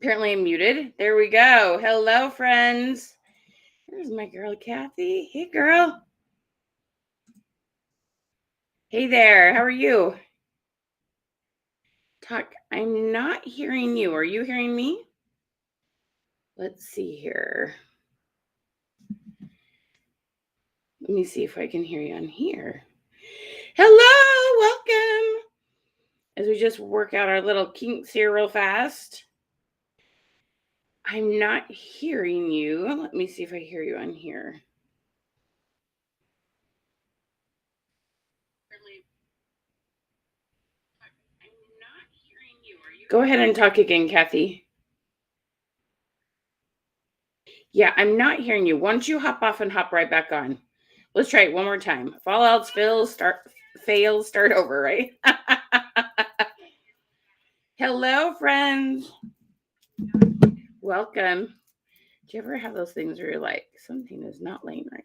Apparently I'm muted. There we go. Hello, friends. There's my girl, Kathy. Hey, girl. Hey there. How are you? Talk. I'm not hearing you. Are you hearing me? Let's see here. Let me see if I can hear you on here. Hello. Welcome. As we just work out our little kinks here real fast. I'm not hearing you. Let me see if I hear you on here. Go ahead and talk again, Kathy. Yeah, I'm not hearing you. Once you hop off and hop right back on. Let's try it one more time. If all else fails, start over, right? Hello, friends. Welcome. Do you ever have those things where you're like, something is not laying right?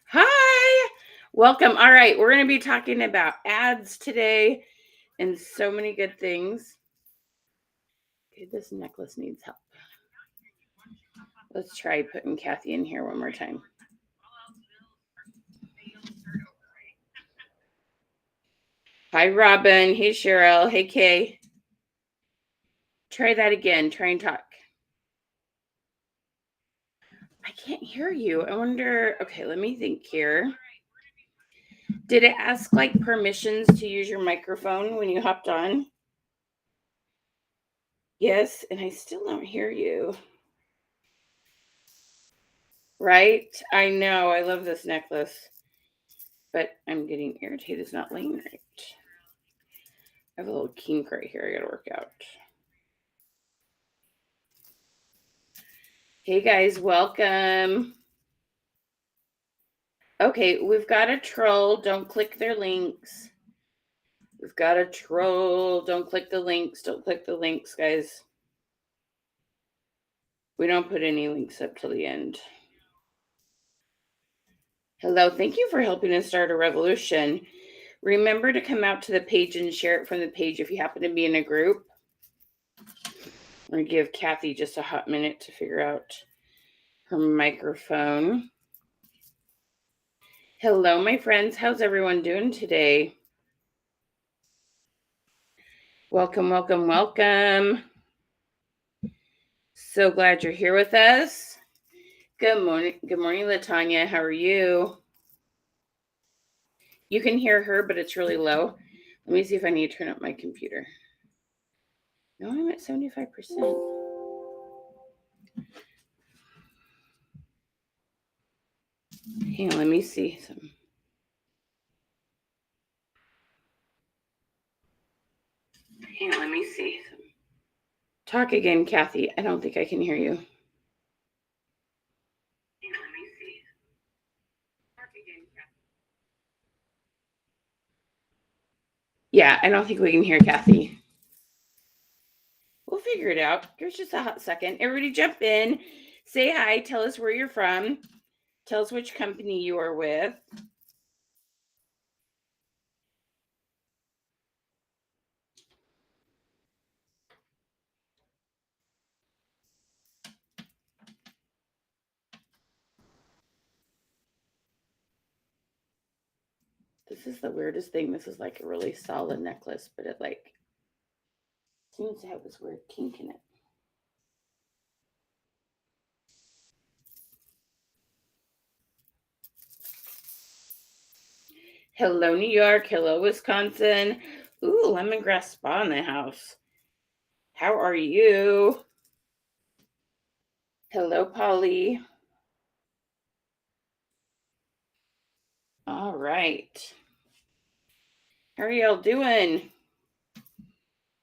Hi. Welcome. All right, we're going to be talking about ads today and so many good things. Okay, this necklace needs help. Let's try putting Kathy in here one more time. Hi, Robin. Hey, Cheryl. Hey, Kay. Try that again. Try and talk. I can't hear you. I wonder. Okay, let me think here. Did it ask like permissions to use your microphone when you hopped on? Yes, and I still don't hear you. Right? I know. I love this necklace. But I'm getting irritated. It's not laying right. I have a little kink right here I gotta work out. Hey guys, welcome. Okay, we've got a troll. Don't click their links. We've got a troll. Don't click the links. Don't click the links, guys. We don't put any links up till the end. Hello, thank you for helping us start a revolution. Remember to come out to the page and share it from the page if you happen to be in a group. I'm going to give Kathy just a hot minute to figure out her microphone. Hello, my friends. How's everyone doing today? Welcome, welcome, welcome. So glad you're here with us. Good morning. Good morning, Latanya. How are you? You can hear her, but it's really low. Let me see if I need to turn up my computer. No, I'm at 75%. Hang on, let me see some. Hang on, let me see some. Talk again, Kathy. I don't think I can hear you. Hang on, let me see. Talk again, Kathy. Yeah, I don't think we can hear Kathy. We'll figure it out. Here's just a hot second. Everybody jump in. Say hi. Tell us where you're from. Tell us which company you are with. This is the weirdest thing. This is like a really solid necklace, but it like seems to have this weird kink in it. Hello, New York. Hello, Wisconsin. Ooh, lemongrass spa in the house. How are you? Hello, Polly. All right. How are y'all doing?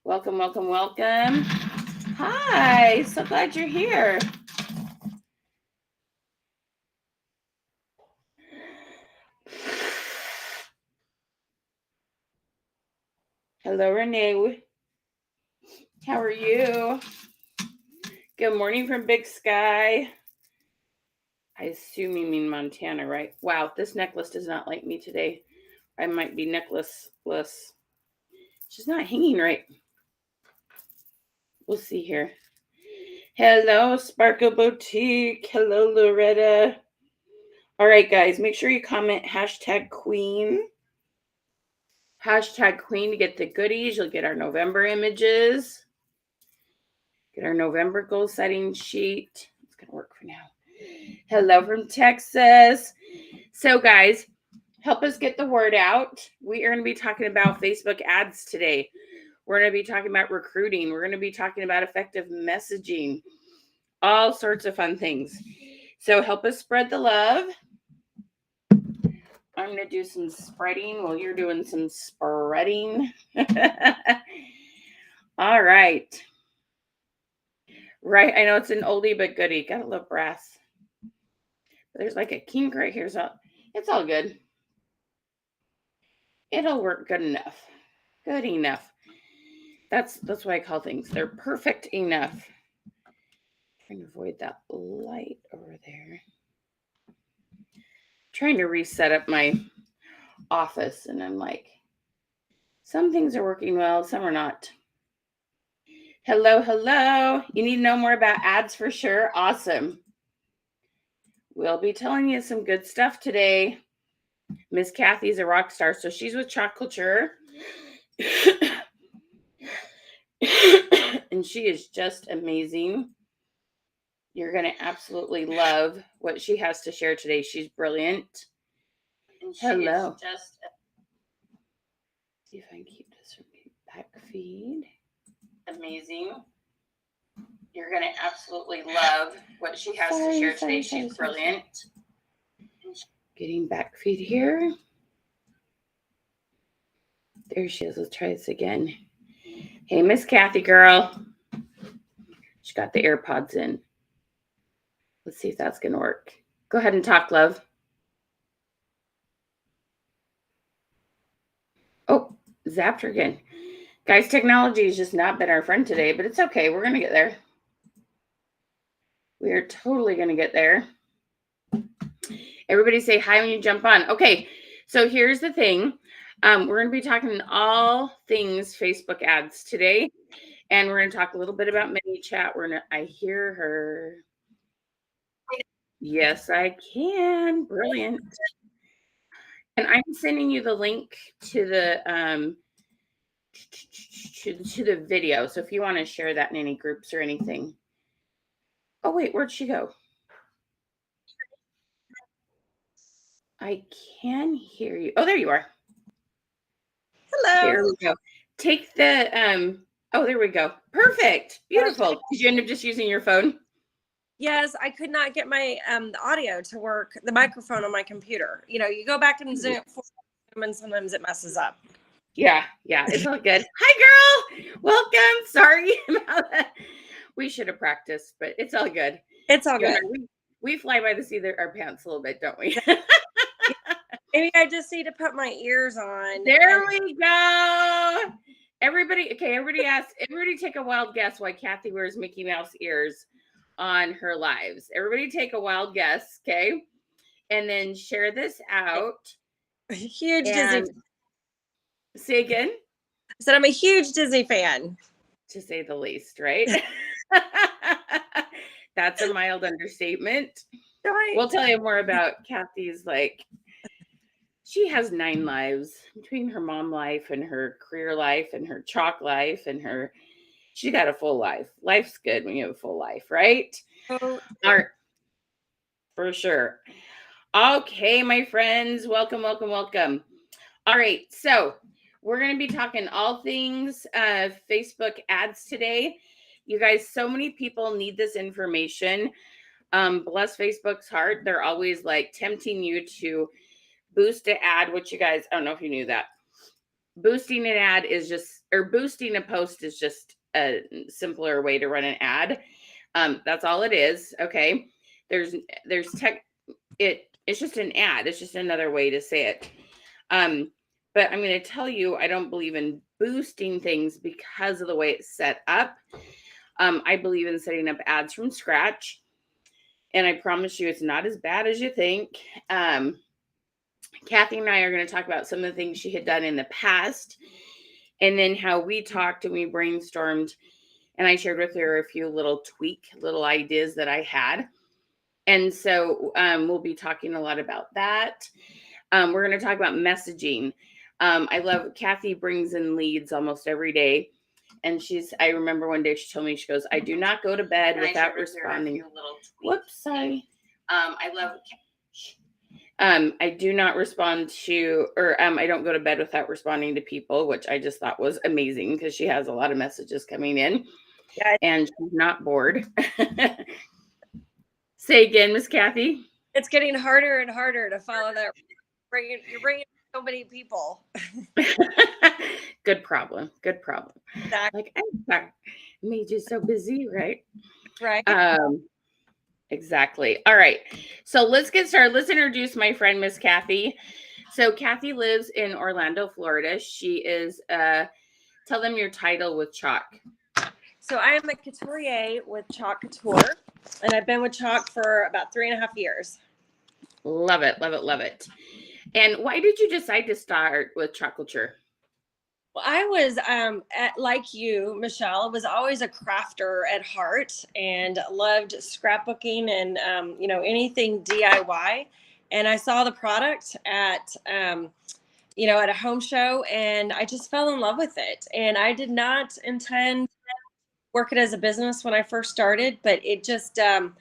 Welcome, welcome, welcome. Hi, so glad you're here. Hello, Renee. How are you? Good morning from Big Sky. I assume you mean Montana, right? Wow, this necklace does not like me today. I might be necklaceless. She's not hanging right. We'll see here. Hello, Sparkle Boutique. Hello, Loretta. All right, guys, make sure you comment #Queen. #Queen to get the goodies. You'll get our November images. Get our November goal setting sheet. It's going to work for now. Hello from Texas. So, guys, help us get the word out. We are going to be talking about Facebook ads today. We're going to be talking about recruiting. We're going to be talking about effective messaging. All sorts of fun things. So help us spread the love. I'm going to do some spreading while you're doing some spreading. All right. Right. I know it's an oldie but goodie. Gotta love brass. There's like a kink right here. So it's all good. It'll work good enough. Good enough. That's why I call things. They're perfect enough. Trying to avoid that light over there. Trying to reset up my office, and I'm like, some things are working well, some are not. Hello. You need to know more about ads for sure. Awesome. We'll be telling you some good stuff today. Miss Kathy's a rock star, so she's with Chalk Culture. And she is just amazing. You're going to absolutely love what she has to share today. She's brilliant. And hello. See if I can keep this from back feed. Amazing. You're going to absolutely love what she has to share today. She's brilliant. Getting back feed here. There she is. Let's try this again. Hey, Miss Kathy girl. She got the AirPods in. Let's see if that's going to work. Go ahead and talk, love. Oh, zapped her again. Guys, technology has just not been our friend today, but it's okay. We're going to get there. We are totally going to get there. Everybody say hi when you jump on. Okay, so here's the thing. We're going to be talking all things Facebook ads today, and we're going to talk a little bit about ManyChat. I hear her. Yes, I can. Brilliant. And I'm sending you the link to the to the video. So if you want to share that in any groups or anything. Oh wait, where'd she go? I can hear you. Oh, there you are. Hello. There we go. Take the oh, there we go. Perfect. Beautiful. Did you end up just using your phone? Yes, I could not get my the audio to work, the microphone on my computer. You know, you go back and Zoom and sometimes it messes up. Yeah, it's all good. Hi, girl. Welcome. Sorry about that. We should have practiced, but it's all good. It's all good. We fly by the seat of our pants a little bit, don't we? Maybe I just need to put my ears on. There we go. Everybody take a wild guess why Kathy wears Mickey Mouse ears on her lives. Everybody take a wild guess, okay? And then share this out. Huge Disney. Say again? I said I'm a huge Disney fan. To say the least, right? That's a mild understatement. Right. We'll tell you more about Kathy's, she has 9 lives between her mom life and her career life and her chalk life and she got a full life. Life's good when you have a full life, right? Oh, for sure. Okay, my friends, welcome. All right, so we're going to be talking all things Facebook ads today. You guys, so many people need this information. Bless Facebook's heart. They're always tempting you to boost an ad, which you guys, I don't know if you knew that. Boosting an ad boosting a post is just a simpler way to run an ad. That's all it is. Okay. There's it's just an ad. It's just another way to say it. But I'm going to tell you, I don't believe in boosting things because of the way it's set up. I believe in setting up ads from scratch. And I promise you, it's not as bad as you think. Kathy and I are going to talk about some of the things she had done in the past, and then how we talked and we brainstormed and I shared with her a few little ideas that I had. And so we'll be talking a lot about that. We're going to talk about messaging. I love Kathi brings in leads almost every day. And I remember one day she told me, she goes, I do not go to bed without responding. Whoops, sorry. I love, I do not respond to, or I don't go to bed without responding to people, which I just thought was amazing because she has a lot of messages coming in and she's not bored. Say again, Miss Kathi. It's getting harder and harder to follow that. You're bringing so many people. Good problem. Good problem. Exactly. Like, I made you so busy, right? Right. Exactly. All right. So let's get started. Let's introduce my friend, Miss Kathi. So Kathi lives in Orlando, Florida. She is, tell them your title with Chalk. So I am a couturier with Chalk Couture, and I've been with Chalk for about 3.5 years. Love it. Love it. Love it. And why did you decide to start with Chalk Couture? Well, I was, like you, Michelle, was always a crafter at heart and loved scrapbooking and, anything DIY. And I saw the product at a home show, and I just fell in love with it. And I did not intend to work it as a business when I first started, but it just, and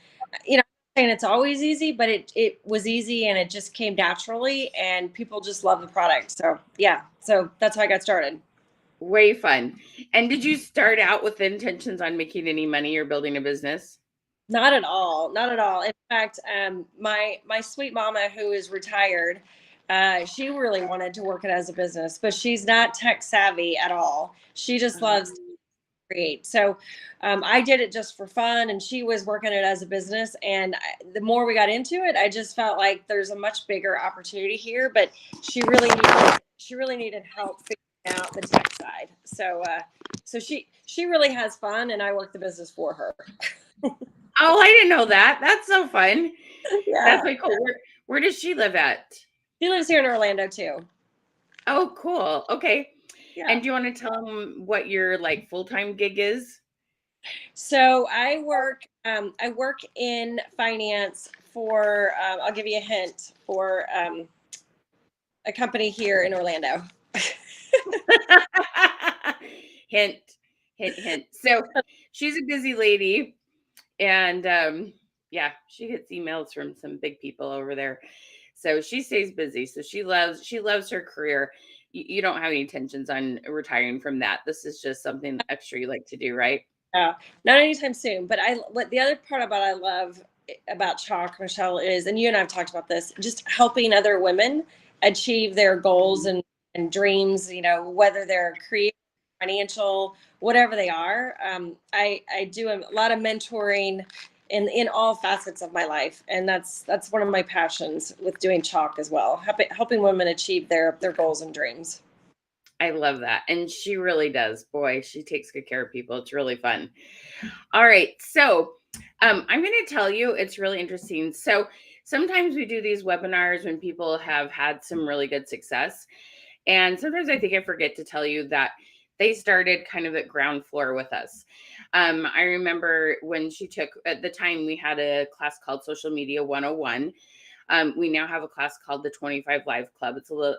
it's always easy, but it was easy and it just came naturally, and people just love the product. So yeah, so that's how I got started. Way fun. And did you start out with intentions on making any money or building a business? Not at all. Not at all. In fact, my sweet mama, who is retired, she really wanted to work it as a business, but she's not tech savvy at all. She just loves to create. So I did it just for fun, and she was working it as a business. And the more we got into it, I just felt like there's a much bigger opportunity here. But she really needed help figuring out the tech side. So she really has fun, and I work the business for her. Oh, I didn't know that. That's so fun. Yeah. That's really cool. Where does she live at? She lives here in Orlando too. Oh, cool. Okay. Yeah. And do you want to tell them what your full-time gig is? So I work in finance for, I'll give you a hint, for a company here in Orlando. Hint, hint, hint. So she's a busy lady, and yeah, she gets emails from some big people over there. So she stays busy. So she loves her career. You don't have any intentions on retiring from that. This is just something extra you like to do, right? Not anytime soon. But what the other part about I love about Chalk, Michelle, is, and you and I have talked about this, just helping other women achieve their goals and dreams, whether they're creative, financial, whatever they are. I do a lot of mentoring in all facets of my life, and that's one of my passions with doing Chalk as well, helping women achieve their goals and dreams. I love that. And she really does. Boy, she takes good care of people. It's really fun. All right. So I'm going to tell you, it's really interesting. So sometimes we do these webinars when people have had some really good success. And sometimes I think I forget to tell you that they started kind of at ground floor with us. I remember when she took, at the time, we had a class called Social Media 101. We now have a class called the 25 Live Club. It's a little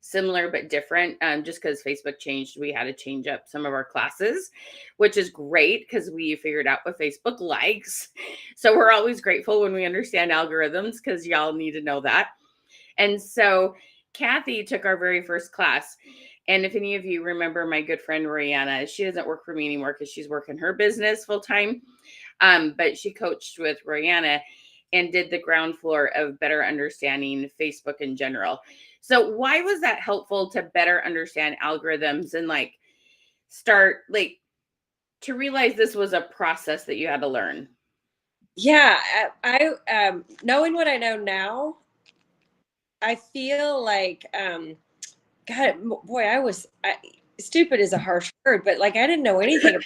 similar but different. Just because Facebook changed, we had to change up some of our classes, which is great because we figured out what Facebook likes. So we're always grateful when we understand algorithms, because y'all need to know that. And so Kathi took our very first class. And if any of you remember my good friend Rihanna, she doesn't work for me anymore because she's working her business full time. But she coached with Rihanna and did the ground floor of better understanding Facebook in general. So why was that helpful to better understand algorithms and start to realize this was a process that you had to learn? Yeah, I knowing what I know now, I feel like God, boy, stupid is a harsh word, but I didn't know anything.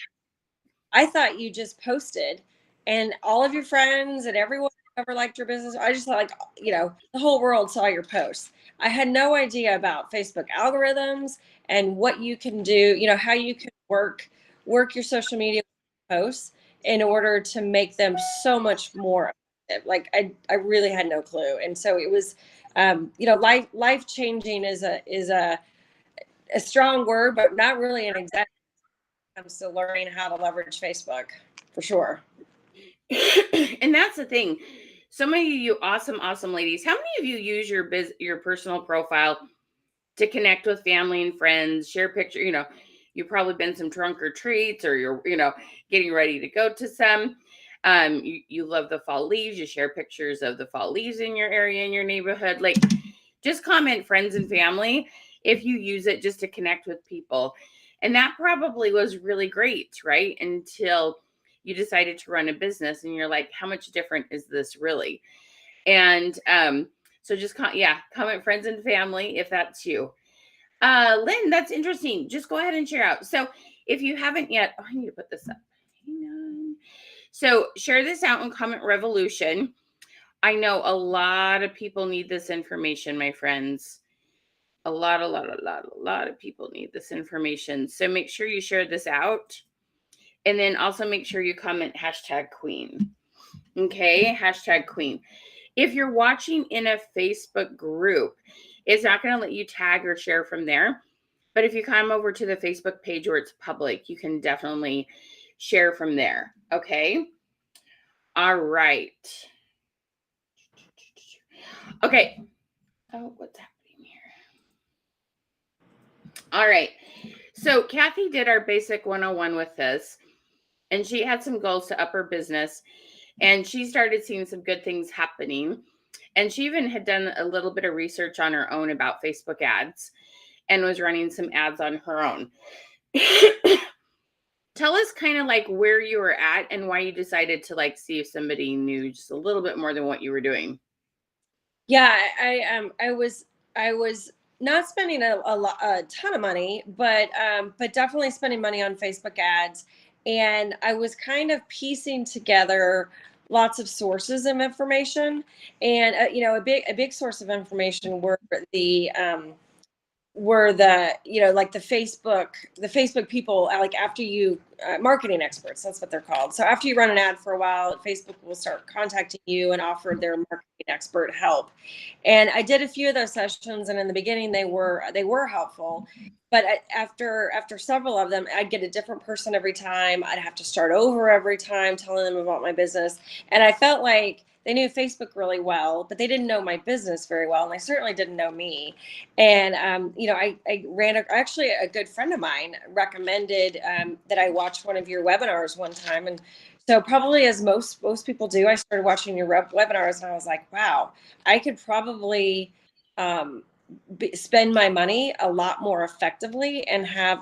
I thought you just posted, and all of your friends and everyone who ever liked your business, I just thought the whole world saw your posts. I had no idea about Facebook algorithms and what you can do, how you can work work your social media posts in order to make them so much more effective. Like I really had no clue. And so it was, life changing is a strong word, but not really an exact when it comes to learning how to leverage Facebook for sure. And that's the thing. So many of you awesome ladies, how many of you use your personal profile to connect with family and friends, share pictures? You've probably been some trunk or treats, or you're, getting ready to go to some. You love the fall leaves. You share pictures of the fall leaves in your area, in your neighborhood. Like, just comment friends and family if you use it just to connect with people. And that probably was really great, right? Until you decided to run a business and you're like, how much different is this really? And so just comment friends and family if that's you. Lynn, that's interesting. Just go ahead and share out. So if you haven't yet, I need to put this up. Hang on. So share this out in Comment Revolution. I know a lot of people need this information, my friends. A lot of people need this information. So make sure you share this out. And then also make sure you comment #Queen. Okay, #Queen. If you're watching in a Facebook group, it's not going to let you tag or share from there. But if you come over to the Facebook page where it's public, you can definitely share from there. Okay. All right. Okay. Oh, what's happening here? All right. So Kathi did our basic 101 with this, and she had some goals to up her business, and she started seeing some good things happening. And she even had done a little bit of research on her own about Facebook ads and was running some ads on her own. Tell us kind of like where you were at and why you decided to like see if somebody knew just a little bit more than what you were doing. Yeah, I was not spending a ton of money, but definitely spending money on Facebook ads, and I was kind of piecing together lots of sources of information, and a big source of information were like the Facebook people, like after you marketing experts, that's what they're called. So after you run an ad for a while, Facebook will start contacting you and offer their marketing expert help. And I did a few of those sessions, and in the beginning they were helpful, but after several of them, I'd get a different person every time. I'd have to start over every time telling them about my business, and I felt like they knew Facebook really well, but they didn't know my business very well, and they certainly didn't know me. And I ran actually a good friend of mine recommended that I watch one of your webinars one time, and so probably as most people do, I started watching your webinars, and I was like, wow, I could probably spend my money a lot more effectively and have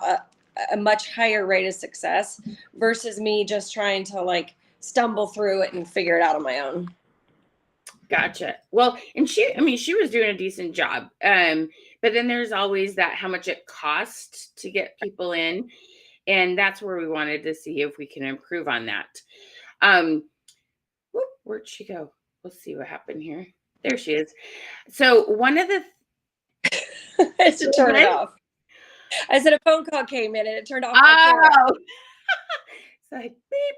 a much higher rate of success versus me just trying to like stumble through it and figure it out on my own. Gotcha. Well, and she was doing a decent job. But then there's always that how much it costs to get people in. And that's where we wanted to see if we can improve on that. Where'd she go? Let's see what happened here. There she is. So one of the I had to turn it off. I said a phone call came in and it turned off my camera. It's like beep.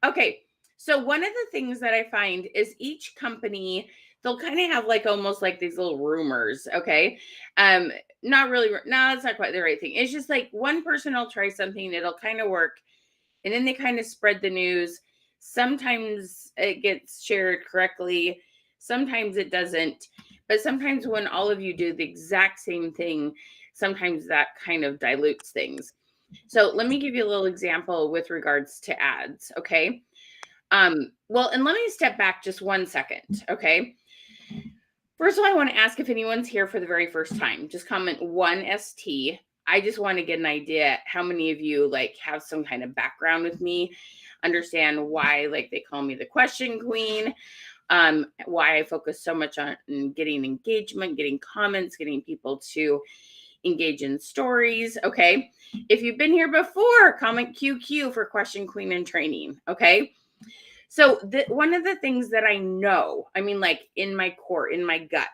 Okay. So one of the things that I find is each company, they'll kind of have like almost like these little rumors. Okay. Not really. No, that's not quite the right thing. It's just like one person will try something, it'll kind of work, and then they kind of spread the news. Sometimes it gets shared correctly, sometimes it doesn't. But sometimes when all of you do the exact same thing, sometimes that kind of dilutes things. So let me give you a little example with regards to ads. Okay. Well, and let me step back just 1 second. Okay. First of all, I want to ask if anyone's here for the very first time. Just comment 1ST. I just want to get an idea how many of you like have some kind of background with me, understand why like they call me the question queen, why I focus so much on getting engagement, getting comments, getting people to engage in stories. Okay. If you've been here before, comment QQ for question queen and training. Okay. So one of the things that I know, I mean, like in my core, in my gut,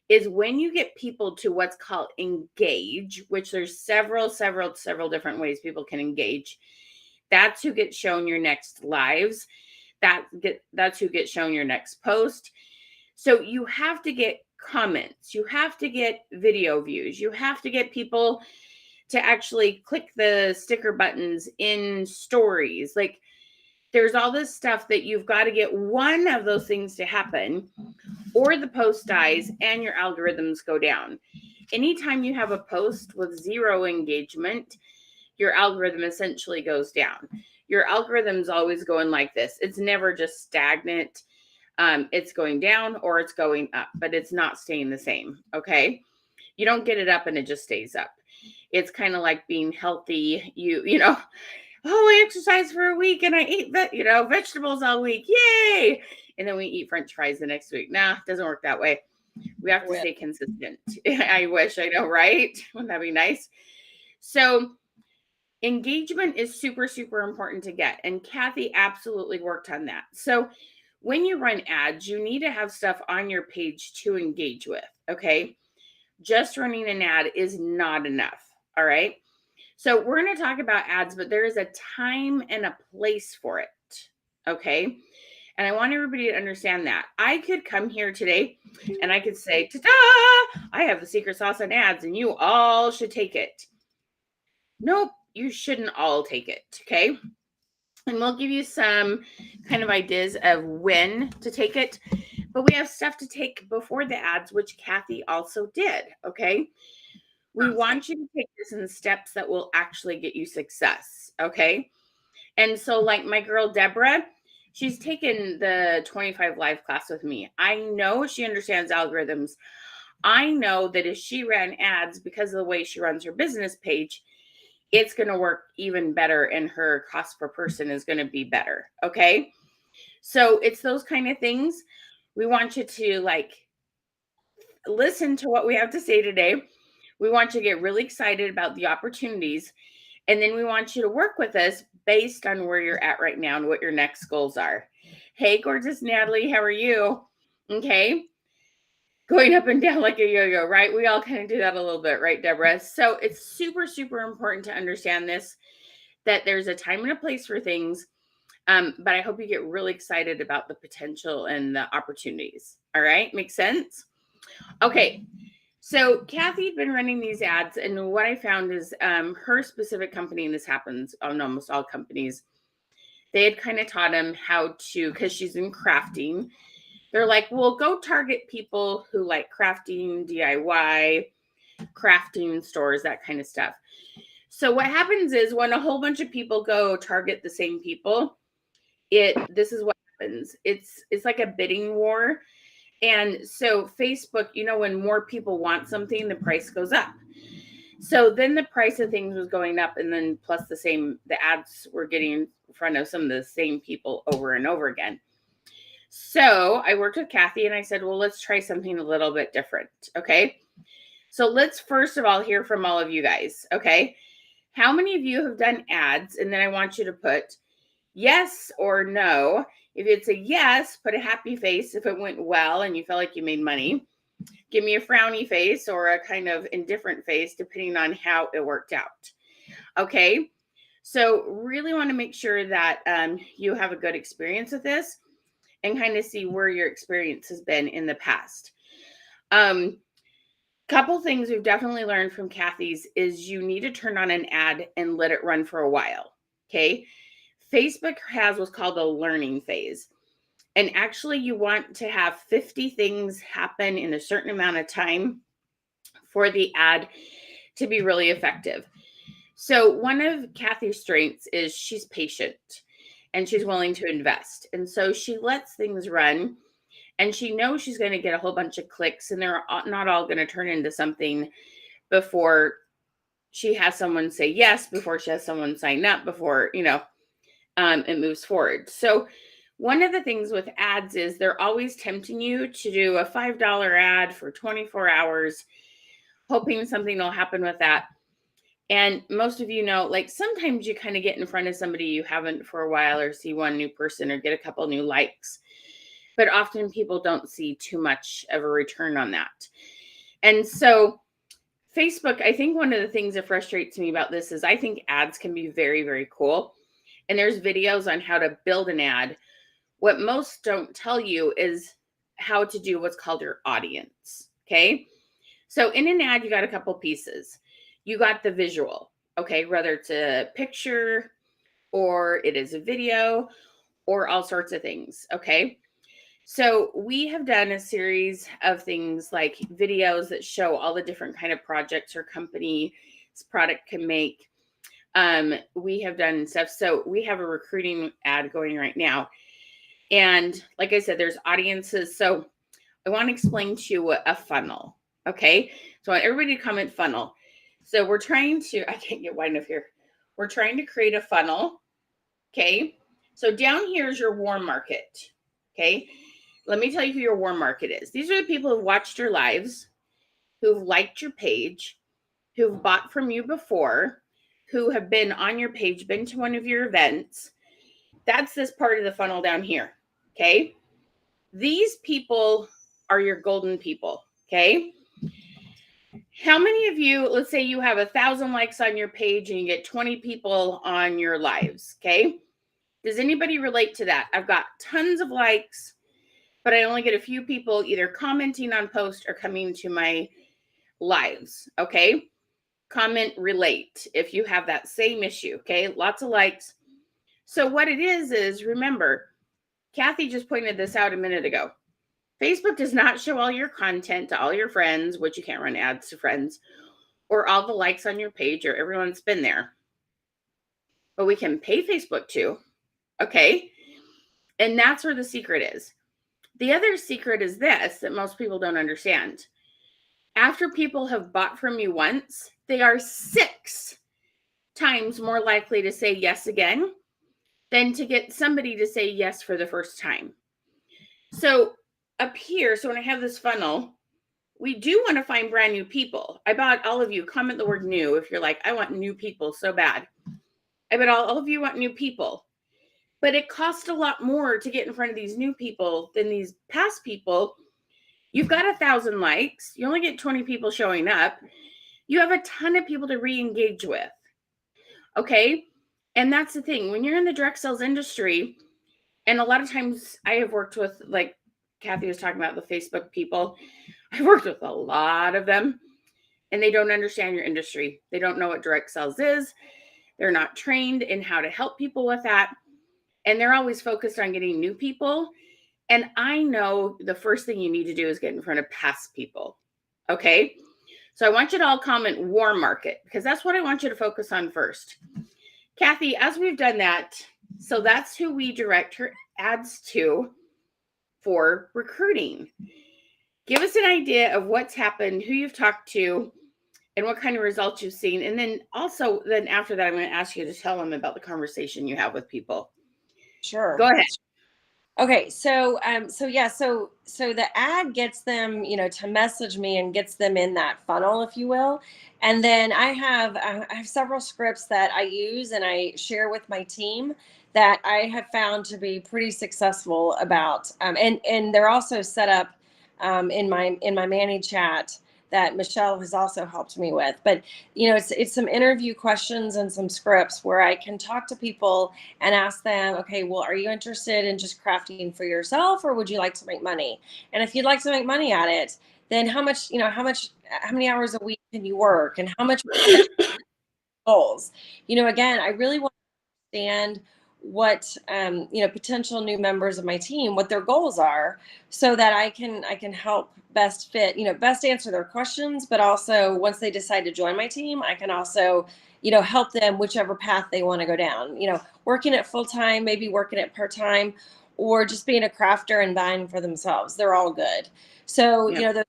is when you get people to what's called engage, which there's several different ways people can engage. That's who gets shown your next lives. That's who gets shown your next post. So you have to get comments, you have to get video views, you have to get people to actually click the sticker buttons in stories. Like, there's all this stuff that you've got to get one of those things to happen, or the post dies and your algorithms go down. Anytime you have a post with 0 engagement, your algorithm essentially goes down. Your algorithm's always going like this. It's never just stagnant. It's going down or it's going up, but it's not staying the same. Okay. You don't get it up and it just stays up. It's kind of like being healthy. You know, oh, I exercised for a week and I ate vegetables all week. Yay. And then we eat French fries the next week. Nah, it doesn't work that way. We have to stay consistent. I wish, I know, right? Wouldn't that be nice? So engagement is super, super important to get. And Kathi absolutely worked on that. So when you run ads, you need to have stuff on your page to engage with. Okay. Just running an ad is not enough. All right. So we're going to talk about ads, but there is a time and a place for it. Okay. And I want everybody to understand that. I could come here today and I could say, ta-da, I have the secret sauce on ads and you all should take it. Nope, you shouldn't all take it. Okay. And we'll give you some kind of ideas of when to take it. But we have stuff to take before the ads, which Kathi also did. Okay. We want you to take this in steps that will actually get you success. Okay. And so, like my girl, Deborah, she's taken the 25 live class with me. I know she understands algorithms. I know that if she ran ads, because of the way she runs her business page, it's going to work even better and her cost per person is going to be better. Okay. So it's those kind of things. We want you to listen to what we have to say today. We want you to get really excited about the opportunities. And then we want you to work with us based on where you're at right now and what your next goals are. Hey, gorgeous Natalie, how are you? Okay. Going up and down like a yo-yo, right? We all kind of do that a little bit, right, Deborah? So it's super, super important to understand this, that there's a time and a place for things. But I hope you get really excited about the potential and the opportunities. All right. Makes sense? Okay. So Kathi had been running these ads, and what I found is her specific company, and this happens on almost all companies, they had kind of taught him how to, because she's in crafting, they're like, well, go target people who like crafting, DIY, crafting stores, that kind of stuff. So what happens is when a whole bunch of people go target the same people, this is what happens. It's like a bidding war. And so Facebook, when more people want something, the price goes up. So then the price of things was going up, and then plus the ads were getting in front of some of the same people over and over again. So I worked with Kathi and I said, well, let's try something a little bit different. Okay. So let's first of all hear from all of you guys. Okay. How many of you have done ads? And then I want you to put yes or no. If it's a yes, put a happy face if it went well and you felt like you made money. Give me a frowny face or a kind of indifferent face, depending on how it worked out. Okay. So really want to make sure that you have a good experience with this and kind of see where your experience has been in the past. Couple things we've definitely learned from Kathi's is you need to turn on an ad and let it run for a while. Okay. Facebook has what's called a learning phase. And actually you want to have 50 things happen in a certain amount of time for the ad to be really effective. So one of Kathi's strengths is she's patient and she's willing to invest. And so she lets things run and she knows she's going to get a whole bunch of clicks and they're not all going to turn into something before she has someone say yes, before she has someone sign up, before, it moves forward. So one of the things with ads is they're always tempting you to do a $5 ad for 24 hours, hoping something will happen with that. And most of you know, sometimes you kind of get in front of somebody you haven't for a while or see one new person or get a couple new likes. But often people don't see too much of a return on that. And so Facebook, I think one of the things that frustrates me about this is I think ads can be very, very cool. And there's videos on how to build an ad. What most don't tell you is how to do what's called your audience. Okay. So in an ad, you got a couple pieces. You got the visual, okay, whether it's a picture or it is a video or all sorts of things. Okay. So we have done a series of things like videos that show all the different kind of projects or company's product can make. We have done stuff. So we have a recruiting ad going right now. And like I said, there's audiences. So I want to explain to you a funnel. Okay. So I want everybody to comment funnel. So we're trying to, I can't get wide enough here. We're trying to create a funnel. Okay. So down here is your warm market. Okay. Let me tell you who your warm market is. These are the people who've watched your lives, who've liked your page, who've bought from you before, who have been on your page, been to one of your events. That's this part of the funnel down here. Okay. These people are your golden people. Okay. How many of you, let's say you have 1,000 likes on your page and you get 20 people on your lives. Okay. Does anybody relate to that? I've got tons of likes, but I only get a few people either commenting on posts or coming to my lives. Okay. Comment, relate if you have that same issue. Okay. Lots of likes. So what it is remember, Kathi just pointed this out a minute ago. Facebook does not show all your content to all your friends, which you can't run ads to friends, or all the likes on your page or everyone's been there. But we can pay Facebook to. Okay. And that's where the secret is. The other secret is this that most people don't understand. After people have bought from you once, they are 6 times more likely to say yes again than to get somebody to say yes for the first time. So up here, so when I have this funnel, we do want to find brand new people. I bet all of you comment the word new if you're like, I want new people so bad. I bet all of you want new people. But it costs a lot more to get in front of these new people than these past people. You've got 1,000 likes. You only get 20 people showing up. You have a ton of people to re-engage with. Okay. And that's the thing. When you're in the direct sales industry, and a lot of times I have worked with, like Kathi was talking about, the Facebook people. I've worked with a lot of them, and they don't understand your industry. They don't know what direct sales is. They're not trained in how to help people with that. And they're always focused on getting new people. And I know the first thing you need to do is get in front of past people. Okay. So I want you to all comment warm market because that's what I want you to focus on first. Kathi, as we've done that, so that's who we direct her ads to for recruiting. Give us an idea of what's happened, who you've talked to, and what kind of results you've seen. And then also, then after that, I'm going to ask you to tell them about the conversation you have with people. Sure. Go ahead. Okay, so the ad gets them, to message me and gets them in that funnel, if you will. And then I have several scripts that I use and I share with my team that I have found to be pretty successful about. And they're also set up in my Manny chat that Michelle has also helped me with. But it's some interview questions and some scripts where I can talk to people and ask them, okay, well, are you interested in just crafting for yourself, or would you like to make money? And if you'd like to make money at it, then how many hours a week can you work, and how much goals? Again, I really want to understand what potential new members of my team, what their goals are, so that I can help best answer their questions, but also once they decide to join my team, I can also help them whichever path they want to go down, working it full time, maybe working it part time, or just being a crafter and buying for themselves. They're all good. So those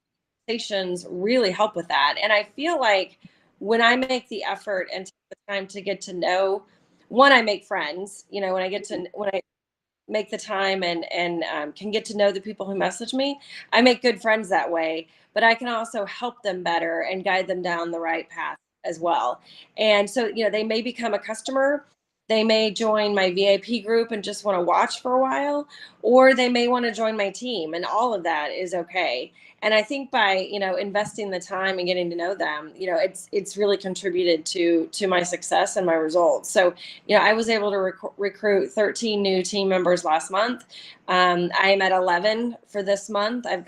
conversations really help with that. And I feel like when I make the effort and take the time to get to know, one, I make friends, when I make the time and can get to know the people who message me, I make good friends that way, but I can also help them better and guide them down the right path as well. And so, they may become a customer. They may join my VIP group and just want to watch for a while, or they may want to join my team, and all of that is okay. And I think by, investing the time and getting to know them, it's really contributed to my success and my results. So, I was able to recruit 13 new team members last month. I am at 11 for this month. I've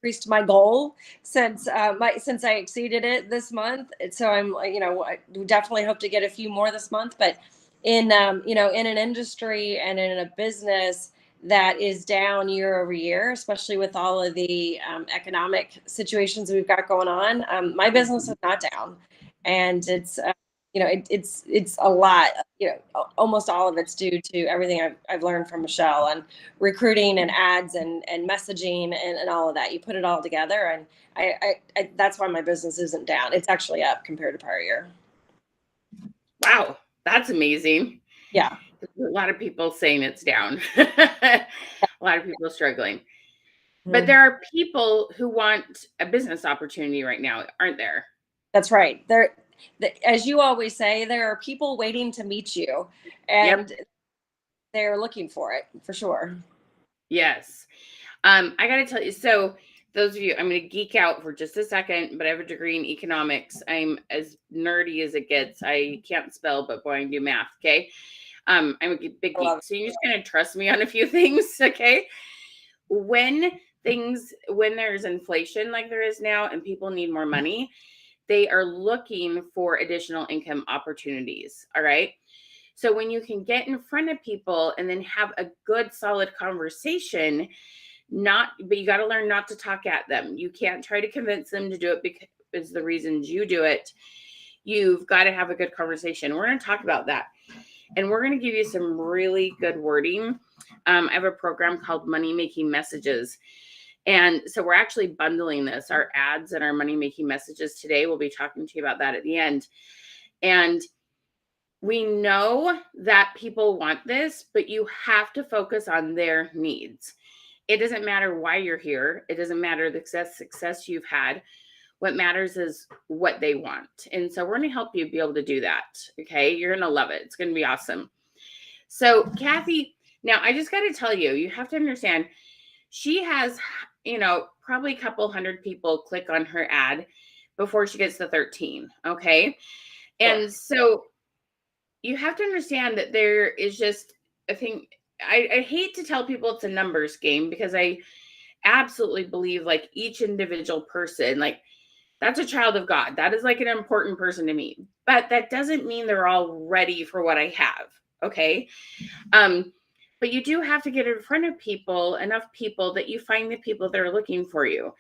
increased my goal since I exceeded it this month. So I definitely hope to get a few more this month. But in an industry and in a business that is down year over year, especially with all of the economic situations we've got going on, my business is not down, and it's a lot. Almost all of it's due to everything I've learned from Michelle and recruiting and ads and messaging and all of that. You put it all together, and I that's why my business isn't down. It's actually up compared to prior year. Wow, that's amazing. Yeah, A lot of people saying it's down. A lot of people struggling. But there are people who want a business opportunity right now, aren't there? that's right. As you always say, there are people waiting to meet you, Yep. and they're looking for it for sure. Yes. I got to tell you, so those of you, I'm going to geek out for just a second, but I have a degree in economics. I'm as nerdy as it gets. I can't spell, but boy, I can do math. Okay. I'm a big I love geek. So you're just going to trust me on a few things. Okay. When there's inflation like there is now and people need more money, they are looking for additional income opportunities. All right. So when you can get in front of people and then have a good, solid conversation, but you got to learn not to talk at them. You can't try to convince them to do it because the reasons you do it. You've got to have a good conversation. We're going to talk about that. And we're going to give you some really good wording. I have a program called Money Making Messages. And so we're actually bundling this, our ads and our money making messages today. We'll be talking to you about that at the end. And we know that people want this, but you have to focus on their needs. It doesn't matter why you're here. It doesn't matter the success you've had. What matters is what they want. And so we're going to help you be able to do that. Okay. You're going to love it. It's going to be awesome. So Kathi, now I just got to tell you, you have to understand she has, probably a couple hundred people click on her ad before she gets to 13. Okay. And so you have to understand that there is just a thing. I hate to tell people it's a numbers game because I absolutely believe like each individual person, like that's a child of God. That is like an important person to me. But that doesn't mean they're all ready for what I have. Okay. But you do have to get in front of people, enough people that you find the people that are looking for you.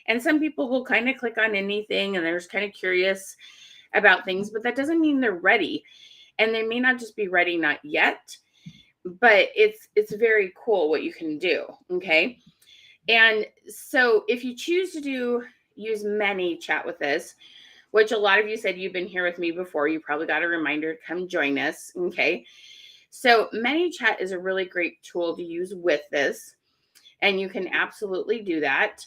And some people will kind of click on anything and they're just kind of curious about things, but that doesn't mean they're ready. And they may not just be ready, not yet, but it's very cool what you can do. Okay. And so if you choose to use ManyChat with this, which a lot of you said you've been here with me before, you probably got a reminder to come join us. Okay. So ManyChat is a really great tool to use with this. And you can absolutely do that.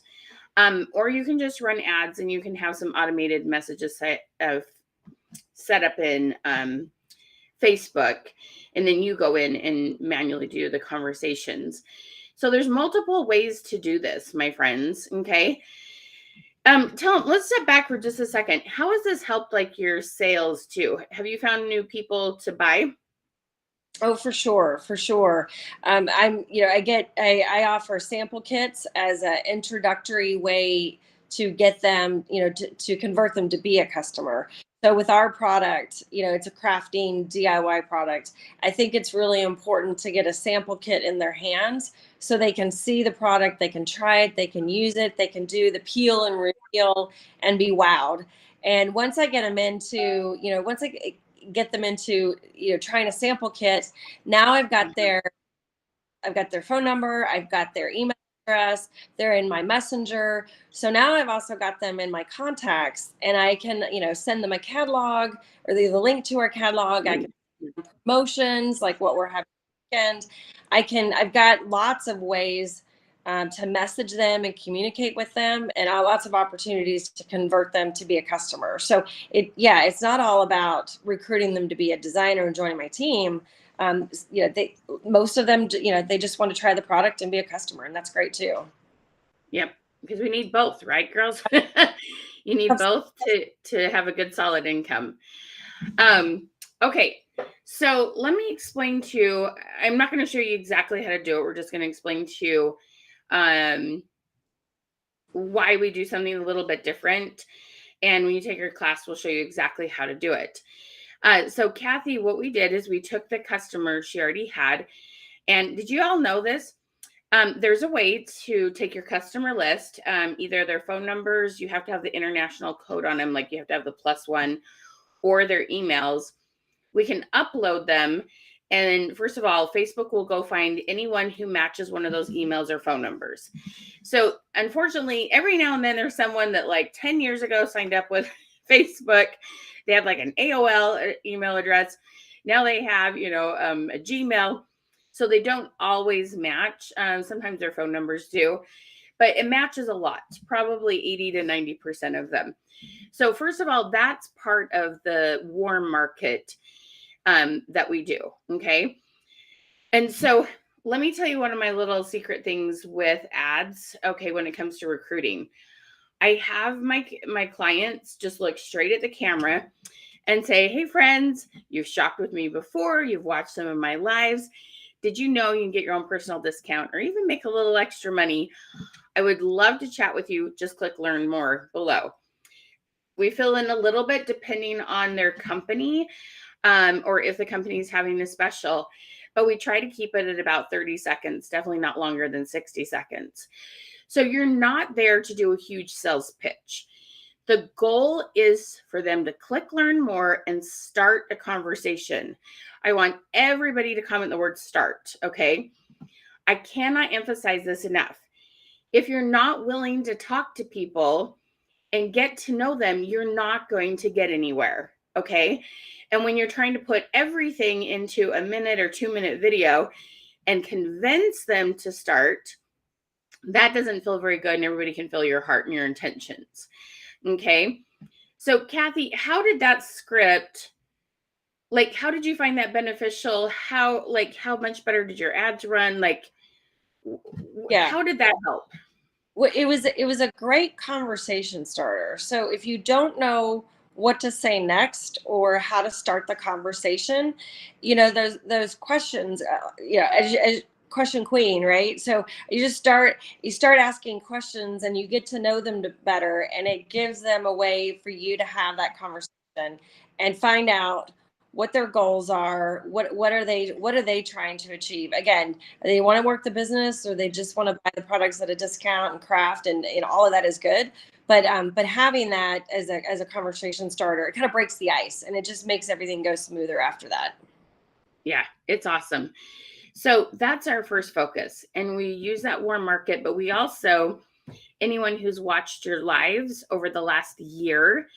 Or you can just run ads and you can have some automated messages set up in Facebook. And then you go in and manually do the conversations. So there's multiple ways to do this, my friends. Okay. Let's step back for just a second. How has this helped like your sales too? Have you found new people to buy? Oh, for sure, for sure. I offer sample kits as an introductory way to get them, to convert them to be a customer. So with our product, it's a crafting DIY product. I think it's really important to get a sample kit in their hands so they can see the product, they can try it, they can use it, they can do the peel and reveal and be wowed. And once I get them into, once I get them into trying a sample kit, now I've got their phone number, I've got their email address, they're in my messenger. So now I've also got them in my contacts, and I can send them a catalog or the link to our catalog. I can promotions like what we're having weekend. I've got lots of ways to message them and communicate with them, and lots of opportunities to convert them to be a customer. So it's not all about recruiting them to be a designer and joining my team. Most of them, they just want to try the product and be a customer, and that's great too. Yep. Because we need both, right, girls? You need both to have a good solid income. Okay. So let me explain to you. I'm not going to show you exactly how to do it. We're just going to explain to you why we do something a little bit different. And when you take your class, we'll show you exactly how to do it. So Kathi, what we did is we took the customer she already had. And did you all know this? There's a way to take your customer list, either their phone numbers, you have to have the international code on them, like you have to have the +1, or their emails. We can upload them. And first of all, Facebook will go find anyone who matches one of those emails or phone numbers. So unfortunately, every now and then there's someone that like 10 years ago signed up with Facebook. They had like an AOL email address. Now they have, a Gmail. So they don't always match. Sometimes their phone numbers do, but it matches a lot, probably 80 to 90% of them. So first of all, that's part of the warm market that we do. Okay. And so let me tell you one of my little secret things with ads. Okay. When it comes to recruiting, I have my clients just look straight at the camera and say, hey friends, you've shopped with me before. You've watched some of my lives. Did you know you can get your own personal discount or even make a little extra money? I would love to chat with you. Just click learn more below. We fill in a little bit depending on their company, or if the company is having a special, but we try to keep it at about 30 seconds, definitely not longer than 60 seconds. So you're not there to do a huge sales pitch. The goal is for them to click learn more and start a conversation. I want everybody to comment the word start, okay? I cannot emphasize this enough. If you're not willing to talk to people and get to know them, you're not going to get anywhere, okay? And when you're trying to put everything into a minute or 2-minute video and convince them to start, that doesn't feel very good, and everybody can feel your heart and your intentions. Okay. So Kathi, how did that script, like, how did you find that beneficial? How much better did your ads run? Like, how did that help? Well, it was a great conversation starter. So if you don't know what to say next or how to start the conversation, those questions, as question queen, right? So you start asking questions and you get to know them better, and it gives them a way for you to have that conversation and find out what their goals are, what are they trying to achieve. Again, they want to work the business, or they just want to buy the products at a discount and craft, and all of that is good. But having that as a conversation starter, it kind of breaks the ice, and it just makes everything go smoother after that. Yeah, it's awesome. So that's our first focus, and we use that warm market, but we also, anyone who's watched your lives over the last year,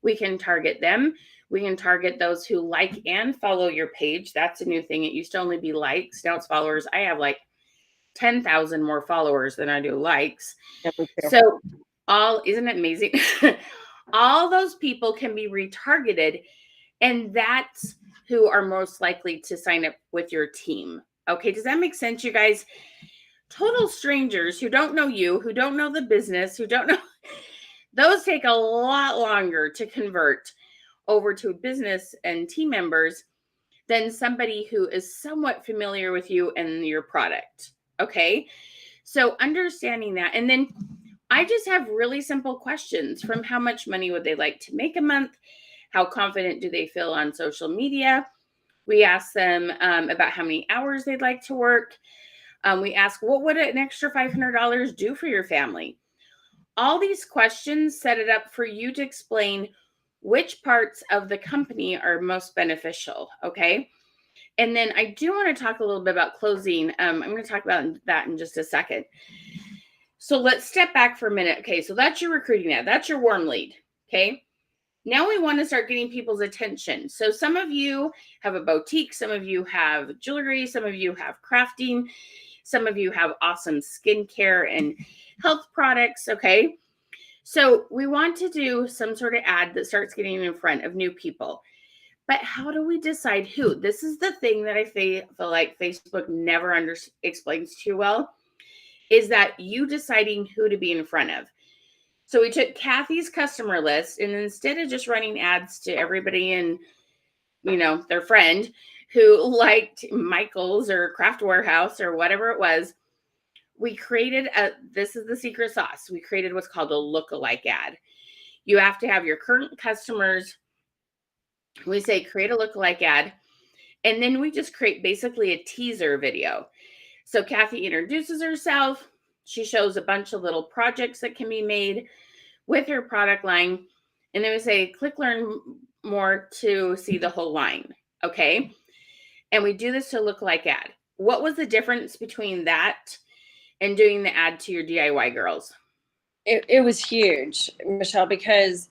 we can target them. We can target those who like and follow your page. That's a new thing. It used to only be likes. Now it's followers. I have like 10,000 more followers than I do likes. So isn't it amazing? All those people can be retargeted, and that's who are most likely to sign up with your team. Okay, does that make sense, you guys? Total strangers who don't know you, who don't know the business, who don't know, those take a lot longer to convert over to business and team members than somebody who is somewhat familiar with you and your product. Okay. So understanding that. And then I just have really simple questions, from how much money would they like to make a month? How confident do they feel on social media? We ask them about how many hours they'd like to work. We ask, what would an extra $500 do for your family? All these questions set it up for you to explain which parts of the company are most beneficial. Okay. And then I do want to talk a little bit about closing. I'm going to talk about that in just a second. So let's step back for a minute. Okay. So that's your recruiting ad. That's your warm lead. Okay. Now we want to start getting people's attention. So some of you have a boutique. Some of you have jewelry. Some of you have crafting. Some of you have awesome skincare and health products. Okay. So we want to do some sort of ad that starts getting in front of new people. But how do we decide who? This is the thing that I feel like Facebook never explains too well. is that you deciding who to be in front of. So we took Kathy's customer list, and instead of just running ads to everybody and, their friend who liked Michael's or Craft Warehouse or whatever it was, we created this is the secret sauce. We created what's called a lookalike ad. You have to have your current customers. We say create a lookalike ad, and then we just create basically a teaser video. So Kathy introduces herself. She shows a bunch of little projects that can be made with her product line. And then we say, click learn more to see the whole line. Okay. And we do this to look like ad. What was the difference between that and doing the ad to your DIY girls? It was huge, Michelle, because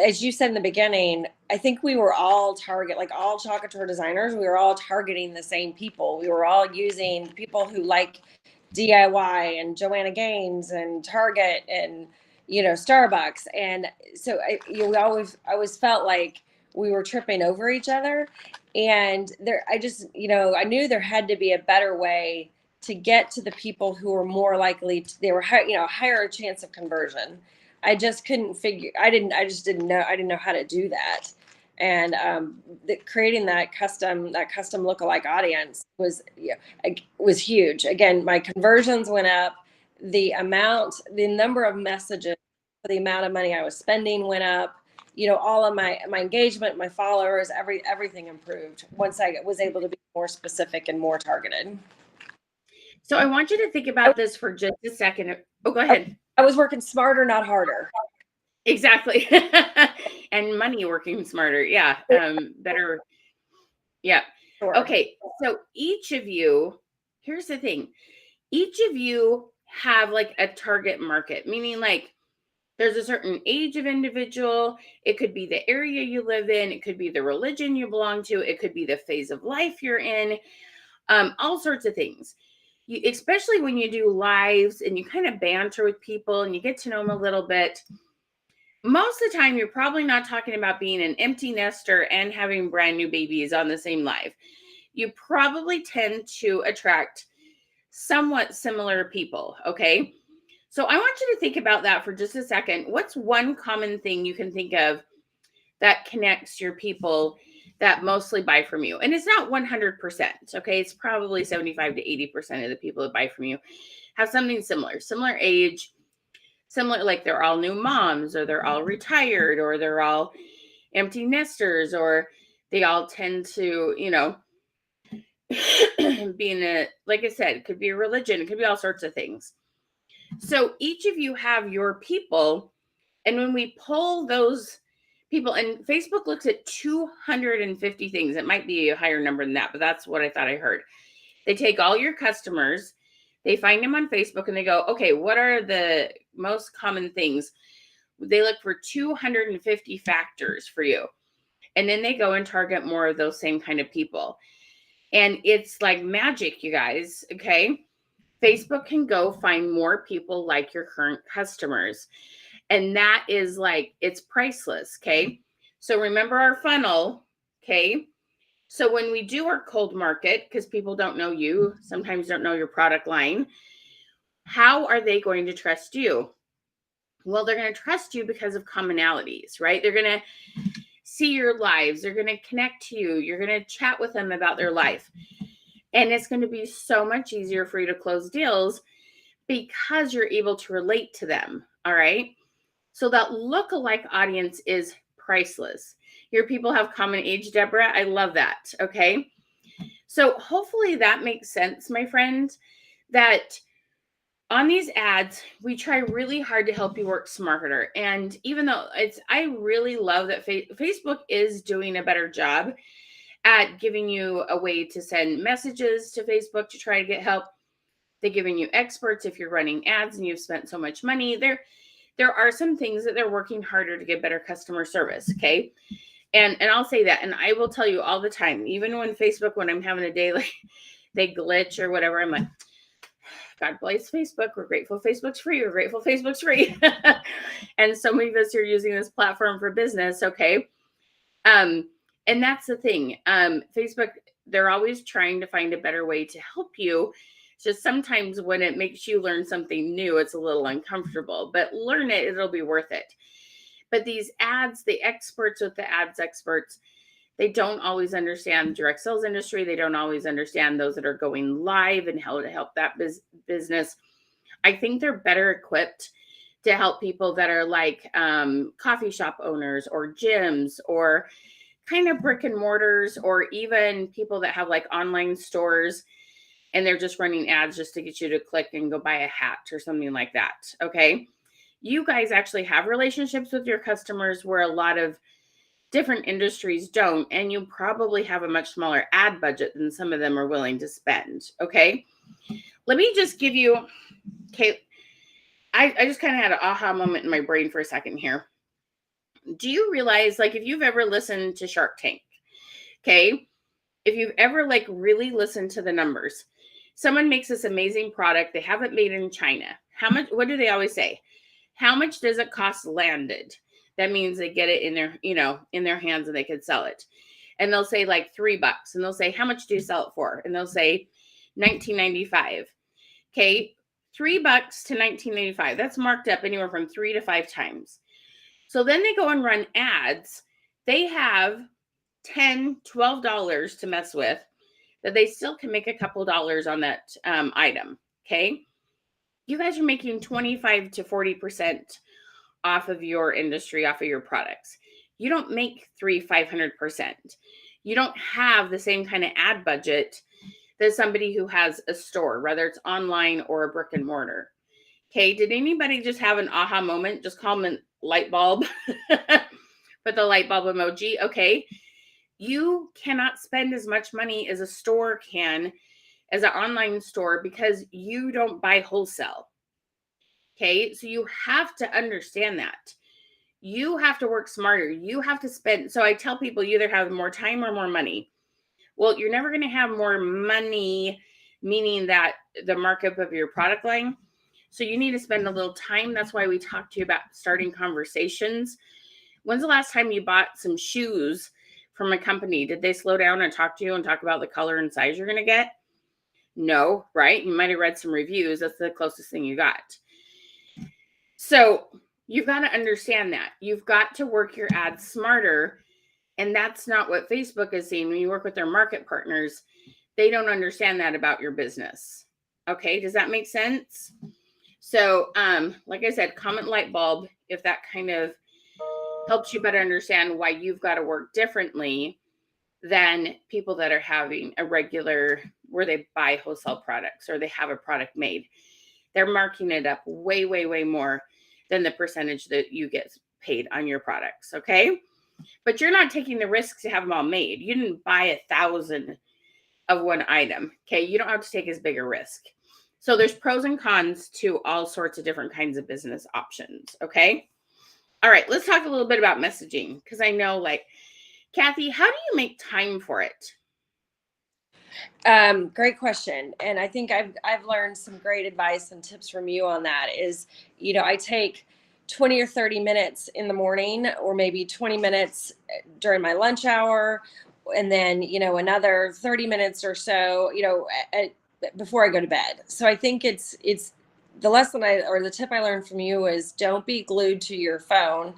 as you said in the beginning, I think we were all like all chocolate tour designers, we were all targeting the same people. We were all using people who like DIY and Joanna Gaines and Target and, Starbucks. And so we always felt like we were tripping over each other. And I knew there had to be a better way to get to the people who were more likely higher chance of conversion. I just couldn't figure. I didn't know how to do that. And creating that custom lookalike audience was huge. Again, my conversions went up. The number of messages, the amount of money I was spending went up. All of my engagement, my followers, everything improved once I was able to be more specific and more targeted. So I want you to think about this for just a second. Oh, go ahead. I was working smarter, not harder. Exactly. And money working smarter. Yeah. Better. Yeah. Sure. Okay. So each of you, here's the thing. Each of you have like a target market, meaning like there's a certain age of individual. It could be the area you live in. It could be the religion you belong to. It could be the phase of life you're in. All sorts of things. Especially when you do lives and you kind of banter with people and you get to know them a little bit. Most of the time, you're probably not talking about being an empty nester and having brand new babies on the same live. You probably tend to attract somewhat similar people. Okay. So I want you to think about that for just a second. What's one common thing you can think of that connects your people that mostly buy from you? And it's not 100%. Okay. It's probably 75 to 80% of the people that buy from you have something similar age, similar, like they're all new moms, or they're all retired, or they're all empty nesters, or they all tend to, being like I said, it could be a religion, it could be all sorts of things. So each of you have your people. And when we pull those people, and Facebook looks at 250 things, it might be a higher number than that, but that's what I thought I heard. They take all your customers, they find them on Facebook, and they go, okay, what are the most common things? They look for 250 factors for you. And then they go and target more of those same kind of people. And it's like magic, you guys. Okay. Facebook can go find more people like your current customers. And that is like, it's priceless. Okay. So remember our funnel. Okay. So when we do our cold market, because people don't know you, sometimes don't know your product line, how are they going to trust you? Well, they're going to trust you because of commonalities, right? They're going to see your lives. They're going to connect to you. You're going to chat with them about their life. And it's going to be so much easier for you to close deals because you're able to relate to them. All right. So that lookalike audience is priceless. Your people have common age, Deborah. I love that. Okay. So hopefully that makes sense, my friend, that on these ads, we try really hard to help you work smarter. And even though I really love that Facebook is doing a better job at giving you a way to send messages to Facebook to try to get help. They're giving you experts if you're running ads and you've spent so much money. There are some things that they're working harder to get better customer service. Okay. And I'll say that. And I will tell you all the time, even when Facebook, when I'm having a day like they glitch or whatever, I'm like, God bless Facebook. We're grateful Facebook's free. We're grateful Facebook's free. And so many of us are using this platform for business. Okay. And that's the thing. Facebook, they're always trying to find a better way to help you Just sometimes when it makes you learn something new, it's a little uncomfortable, but learn it, it'll be worth it. But these ads, the experts with the ads experts, they don't always understand direct sales industry. They don't always understand those that are going live and how to help that business. I think they're better equipped to help people that are like coffee shop owners or gyms or kind of brick and mortars, or even people that have like online stores and they're just running ads just to get you to click and go buy a hat or something like that. Okay. You guys actually have relationships with your customers where a lot of different industries don't, and you probably have a much smaller ad budget than some of them are willing to spend. Okay. Let me just give you, okay, I just kind of had an aha moment in my brain for a second here. Do you realize, like, if you've ever listened to Shark Tank, okay, if you've ever like really listened to the numbers, someone makes this amazing product, they have it made in China. How much, what do they always say? How much does it cost landed? That means they get it in their, in their hands and they can sell it. And they'll say like $3. And they'll say, how much do you sell it for? And they'll say $19.95. Okay. $3 to $19.95. That's marked up anywhere from 3 to 5 times. So then they go and run ads. They have $10, $12 to mess with, that they still can make a couple dollars on that item. Okay. You guys are making 25 to 40% off of your industry, off of your products. You don't make 500%. You don't have the same kind of ad budget that somebody who has a store, whether it's online or a brick and mortar. Okay. Did anybody just have an aha moment? Just call them a light bulb. Put the light bulb emoji. Okay. You cannot spend as much money as a store can, as an online store, because you don't buy wholesale. Okay. So you have to understand that. You have to work smarter. You have to spend. So I tell people, you either have more time or more money. Well, you're never going to have more money, meaning that the markup of your product line. So you need to spend a little time. That's why we talk to you about starting conversations. When's the last time you bought some shoes from a company? Did they slow down and talk to you and talk about the color and size you're going to get? No, right? You might have read some reviews. That's the closest thing you got. So you've got to understand that. You've got to work your ads smarter. And that's not what Facebook is seeing. When you work with their market partners, they don't understand that about your business. Okay, does that make sense? So, like I said, comment light bulb if that kind of helps you better understand why you've got to work differently than people that are having a regular, where they buy wholesale products or they have a product made. They're marking it up way, way, way more than the percentage that you get paid on your products. Okay. But you're not taking the risk to have them all made. You didn't buy 1,000 of one item. Okay. You don't have to take as big a risk. So there's pros and cons to all sorts of different kinds of business options. Okay. All right. Let's talk a little bit about messaging, because I know, like, Kathi, how do you make time for it? Great question. And I think I've learned some great advice and tips from you on that. Is, I take 20 or 30 minutes in the morning, or maybe 20 minutes during my lunch hour, and then, another 30 minutes or so, before I go to bed. So I think it's the lesson or the tip I learned from you is, don't be glued to your phone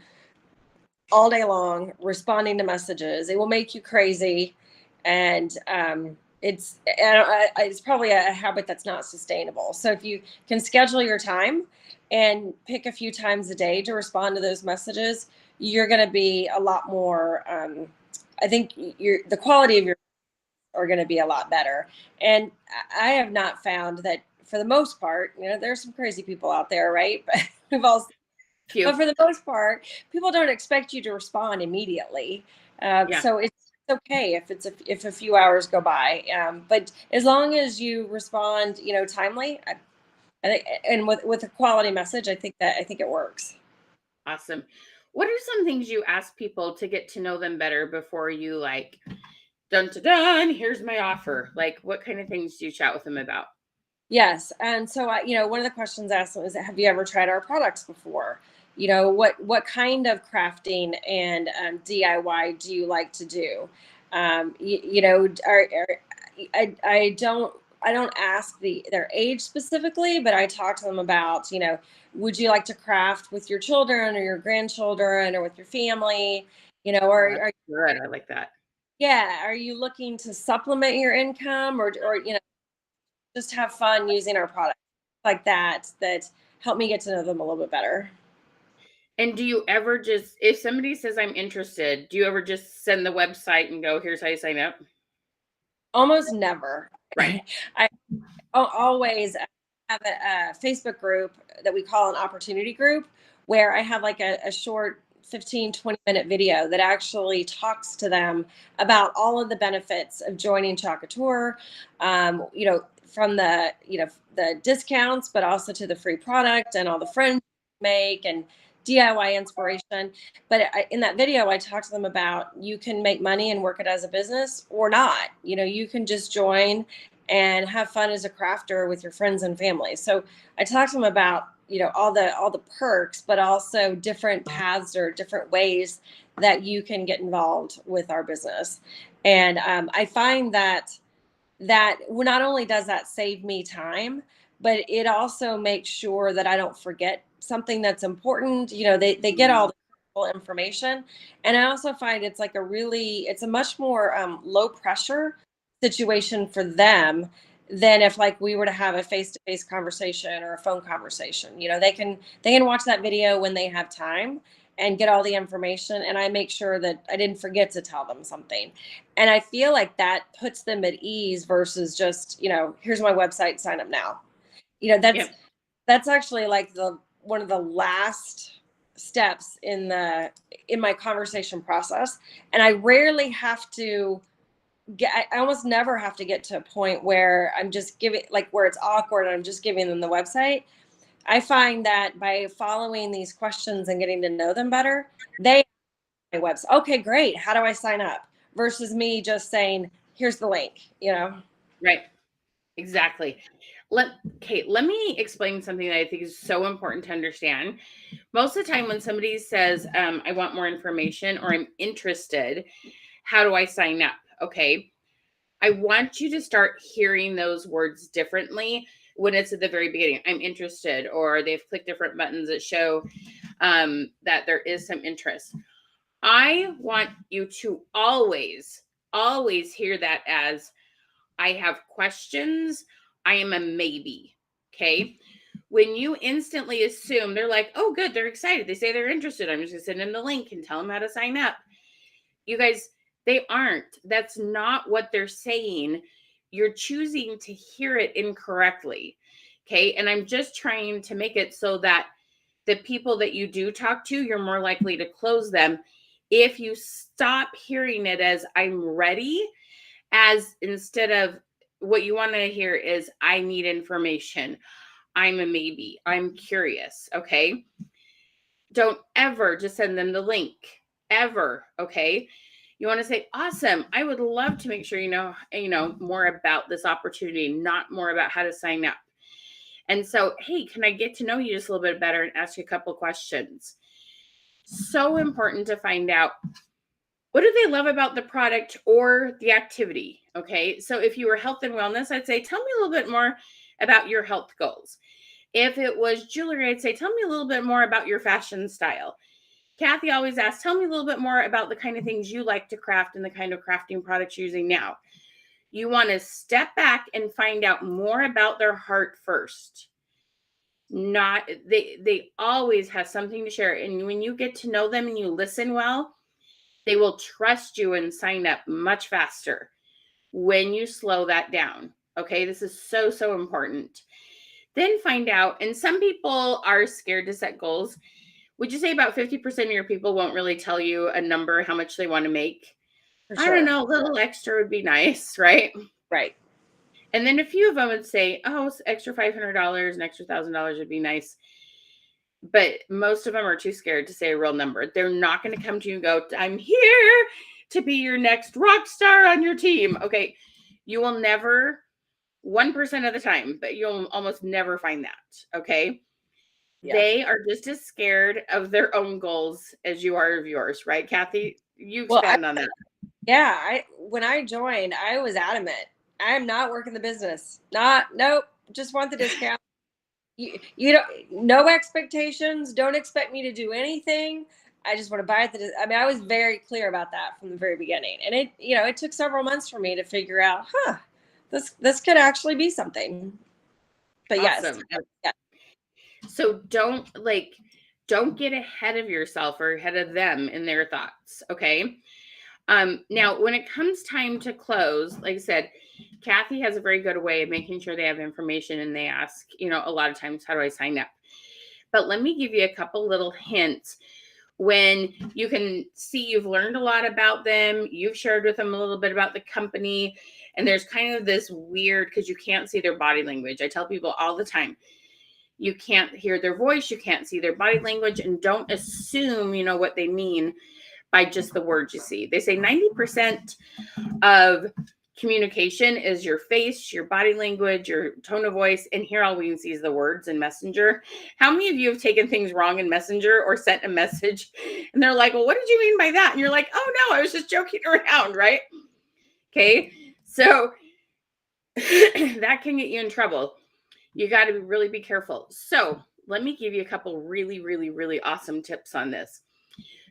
all day long responding to messages. It will make you crazy. And it's probably a habit that's not sustainable. So if you can schedule your time and pick a few times a day to respond to those messages, you're going to be a lot more, I think the quality of your are going to be a lot better. And I have not found that, for the most part, there's some crazy people out there, right? But we've all, but for the most part, people don't expect you to respond immediately. So it's okay if a few hours go by. But as long as you respond, timely, I think, and with a quality message, I think it works. Awesome. What are some things you ask people to get to know them better before you, like, dun to dun, here's my offer? Like, what kind of things do you chat with them about? Yes. And so, one of the questions asked was, have you ever tried our products before? What kind of crafting and DIY do you like to do? I I don't ask their age specifically, but I talk to them about, would you like to craft with your children or your grandchildren or with your family? Oh, that's good. I like that. Yeah, are you looking to supplement your income or just have fun using our product like that help me get to know them a little bit better. And do you ever just, if somebody says I'm interested, do you ever just send the website and go, here's how you sign up? Almost never. Right. I always have a Facebook group that we call an opportunity group where I have like a short 15-20 minute video that actually talks to them about all of the benefits of joining Chakatur, from the discounts, but also to the free product and all the friends make and DIY inspiration. But in that video, I talked to them about you can make money and work it as a business or not. You can just join and have fun as a crafter with your friends and family. So I talked to them about all the perks, but also different paths or different ways that you can get involved with our business. And I find that not only does that save me time, but it also makes sure that I don't forget something that's important. They get all the information. And I also find it's a much more low pressure situation for them than if like we were to have a face-to-face conversation or a phone conversation. They can watch that video when they have time and get all the information, and I make sure that I didn't forget to tell them something. And I feel like that puts them at ease versus just, here's my website, sign up now. Yep. That's actually like one of the last steps in my conversation process. And I rarely have to I almost never have to get to a point where I'm just giving, like, where it's awkward and I'm just giving them the website. I find that by following these questions and getting to know them better, they my website. Okay, great. How do I sign up? Versus me just saying, here's the link, Right. Exactly. Let me explain something that I think is so important to understand. Most of the time when somebody says, I want more information or I'm interested, how do I sign up? Okay. I want you to start hearing those words differently when it's at the very beginning. I'm interested, or they've clicked different buttons that show that there is some interest. I want you to always, always hear that as I have questions. I am a maybe. Okay. When you instantly assume they're like, oh, good, they're excited. They say they're interested. I'm just going to send them the link and tell them how to sign up. You guys, they aren't. That's not what they're saying. You're choosing to hear it incorrectly. Okay. And I'm just trying to make it so that the people that you do talk to, you're more likely to close them if you stop hearing it as I'm ready, as instead of what you want to hear is I need information. I'm a maybe. I'm curious. Okay. Don't ever just send them the link. Ever. Okay. You want to say, awesome. I would love to make sure you know more about this opportunity, not more about how to sign up. And so, hey, can I get to know you just a little bit better and ask you a couple questions? So important to find out, what do they love about the product or the activity? Okay. So if you were health and wellness, I'd say, tell me a little bit more about your health goals. If it was jewelry, I'd say, tell me a little bit more about your fashion style. Kathi always asks, tell me a little bit more about the kind of things you like to craft and the kind of crafting products you're using now. You want to step back and find out more about their heart first. Not they always have something to share. And when you get to know them and you listen well, they will trust you and sign up much faster when you slow that down. Okay, this is so, so important. Then find out, and some people are scared to set goals. Would you say about 50% of your people won't really tell you a number, how much they want to make? For I don't sure. know, a little extra would be nice, right? Right. And then a few of them would say, oh, extra $500, an extra $1,000 would be nice. But most of them are too scared to say a real number. They're not going to come to you and go, I'm here to be your next rock star on your team. Okay. You will never, 1% of the time, but you'll almost never find that. Okay. Yeah. They are just as scared of their own goals as you are of yours, right, Kathi? You Well, expand on that. yeah, when I joined, I was adamant I'm not working the business. Nope. Just want the discount. You don't, no expectations. Don't expect me to do anything. I just want to buy it. I mean, I was very clear about that from the very beginning. And it took several months for me to figure out, this could actually be something. But Awesome. yes. So don't get ahead of yourself or ahead of them in their thoughts. Okay. Now, when it comes time to close, like I said, Kathi has a very good way of making sure they have information, and they ask, a lot of times, how do I sign up? But let me give you a couple little hints. When you can see you've learned a lot about them, you've shared with them a little bit about the company, and there's kind of this weird, because you can't see their body language. I tell people all the time, you can't hear their voice, you can't see their body language, and don't assume you know what they mean by just the words you see. They say 90% of communication is your face, your body language, your tone of voice, and here all we can see is the words in Messenger. How many of you have taken things wrong in Messenger or sent a message and they're like, well, what did you mean by that? And you're like, oh no, I was just joking around, right? Okay, so that can get you in trouble. You got to really be careful. So let me give you a couple really, really, really awesome tips on this.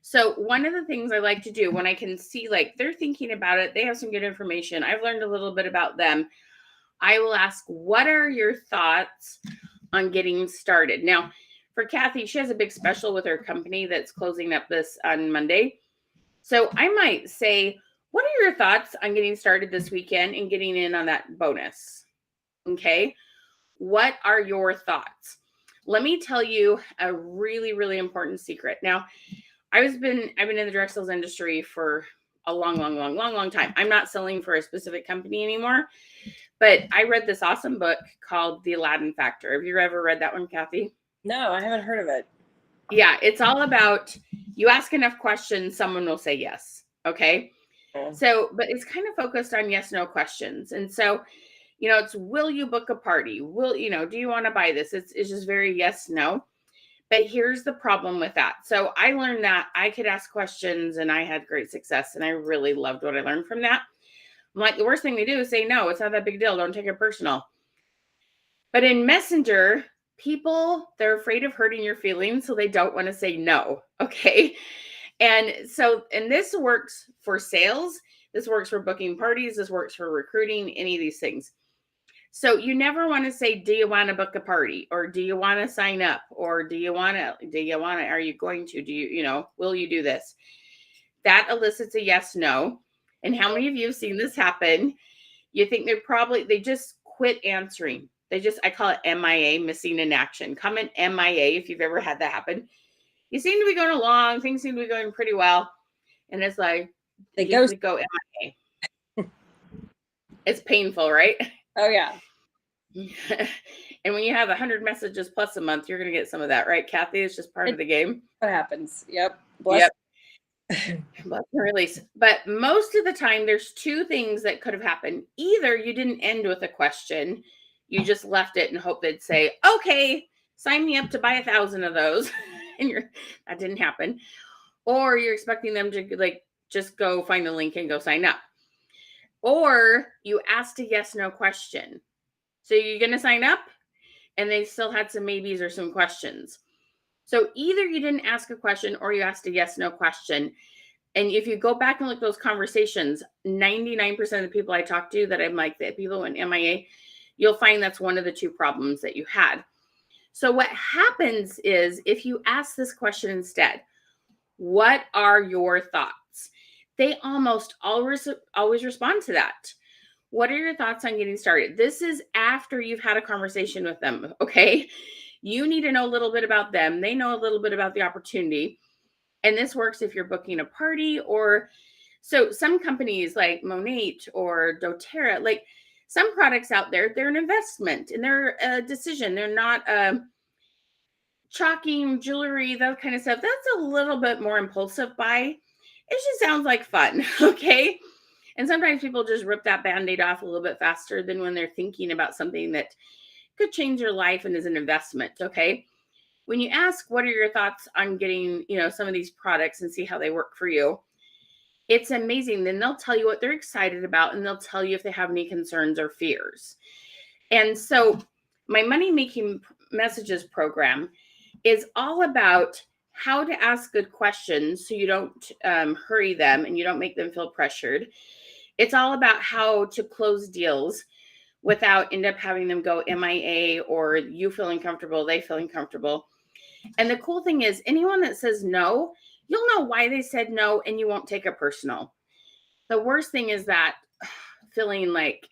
So one of the things I like to do when I can see like they're thinking about it, they have some good information, I've learned a little bit about them, I will ask, what are your thoughts on getting started? Now, for Kathi, she has a big special with her company that's closing up this on Monday. So I might say, what are your thoughts on getting started this weekend and getting in on that bonus? Okay. What are your thoughts? Let me tell you a really, really important secret. Now, I've been in the direct sales industry for a long time. I'm not selling for a specific company anymore, but I read this awesome book called The Aladdin Factor. Have you ever read that one, Kathi? No, I haven't heard of it. Yeah, it's all about you ask enough questions, someone will say yes. Okay. So, but it's kind of focused on yes, no questions. And so, it's, will you book a party? Do you want to buy this? It's just very yes, no. But here's the problem with that. So I learned that I could ask questions and I had great success. And I really loved what I learned from that. I'm like, the worst thing to do is say, no, it's not that big deal. Don't take it personal. But in Messenger, they're afraid of hurting your feelings. So they don't want to say no. Okay. And this works for sales. This works for booking parties. This works for recruiting, any of these things. So you never want to say, do you want to book a party? Or do you want to sign up? Or are you going to, will you do this? That elicits a yes, no. And how many of you have seen this happen? You think they just quit answering. I call it MIA, missing in action. Comment MIA if you've ever had that happen. You seem to be going along. Things seem to be going pretty well. And it's like, they go MIA. It's painful, right? Oh, yeah. And when you have 100 messages plus a month, you're going to get some of that, right, Kathi? It's just part of the game. What happens? Yep. Bless release. But most of the time, there's two things that could have happened. Either you didn't end with a question, you just left it and hope they'd say, okay, sign me up to buy 1,000 of those. And that didn't happen. Or you're expecting them to just go find the link and go sign up. Or you asked a yes, no question. So you're going to sign up? And they still had some maybes or some questions. So either you didn't ask a question or you asked a yes, no question. And if you go back and look at those conversations, 99% of the people I talk to that I'm like, that people went MIA, you'll find that's one of the two problems that you had. So what happens is if you ask this question instead, what are your thoughts? They almost always respond to that. What are your thoughts on getting started? This is after you've had a conversation with them, okay? You need to know a little bit about them. They know a little bit about the opportunity. And this works if you're booking a party so some companies like Monate or doTERRA, like some products out there, they're an investment and they're a decision. They're not chalking jewelry, that kind of stuff. That's a little bit more impulsive buy. It just sounds like fun, okay? And sometimes people just rip that Band-Aid off a little bit faster than when they're thinking about something that could change your life and is an investment, okay? When you ask, what are your thoughts on getting, some of these products and see how they work for you? It's amazing. Then they'll tell you what they're excited about, and they'll tell you if they have any concerns or fears. And so my money making messages program is all about how to ask good questions so you don't hurry them and you don't make them feel pressured. It's all about how to close deals without end up having them go MIA or you feeling comfortable, they feeling comfortable. And the cool thing is, anyone that says no, you'll know why they said no and you won't take it personal. The worst thing is that feeling like,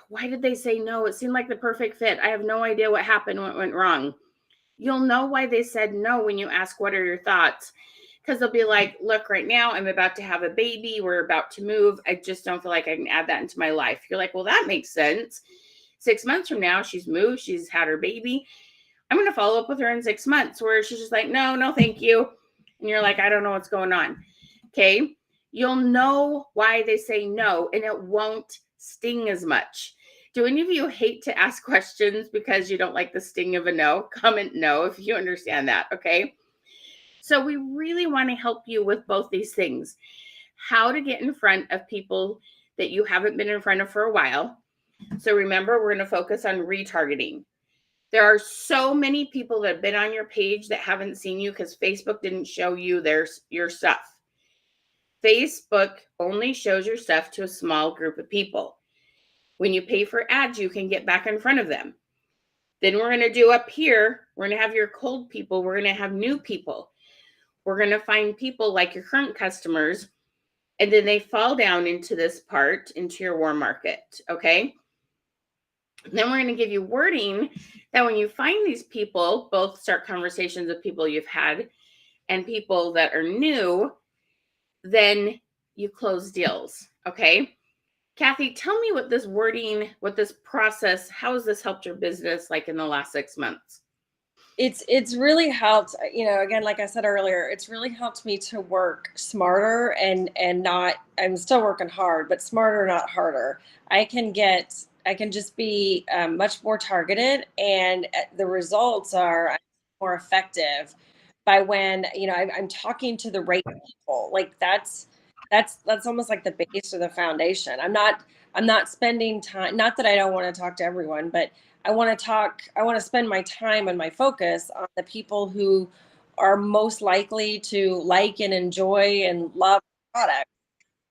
why did they say no? It seemed like the perfect fit. I have no idea what happened, what went wrong. You'll know why they said no when you ask, what are your thoughts? Because they'll be like, look, right now I'm about to have a baby. We're about to move. I just don't feel like I can add that into my life. You're like, well, that makes sense. 6 months from now, she's moved. She's had her baby. I'm going to follow up with her in 6 months, where she's just like, no, thank you. And you're like, I don't know what's going on. Okay. You'll know why they say no, and it won't sting as much. Do any of you hate to ask questions because you don't like the sting of a no? Comment no if you understand that. Okay. So we really want to help you with both these things. How to get in front of people that you haven't been in front of for a while. So remember, we're going to focus on retargeting. There are so many people that have been on your page that haven't seen you because Facebook didn't show you your stuff. Facebook only shows your stuff to a small group of people. When you pay for ads, you can get back in front of them. Then we're going to do up here, we're going to have your cold people. We're going to have new people. We're going to find people like your current customers, and then they fall down into this part, into your warm market. Okay. Then we're going to give you wording that when you find these people, both start conversations with people you've had and people that are new, then you close deals. Okay. Kathi, tell me what this wording, what this process, how has this helped your business like in the last 6 months? It's really helped, again, like I said earlier, it's really helped me to work smarter and not, I'm still working hard, but smarter, not harder. I can just be much more targeted, and the results are more effective by when, I'm talking to the right people. Like that's almost like the base or the foundation. I'm not spending time, not that I don't want to talk to everyone, but I want to spend my time and my focus on the people who are most likely to like and enjoy and love the product.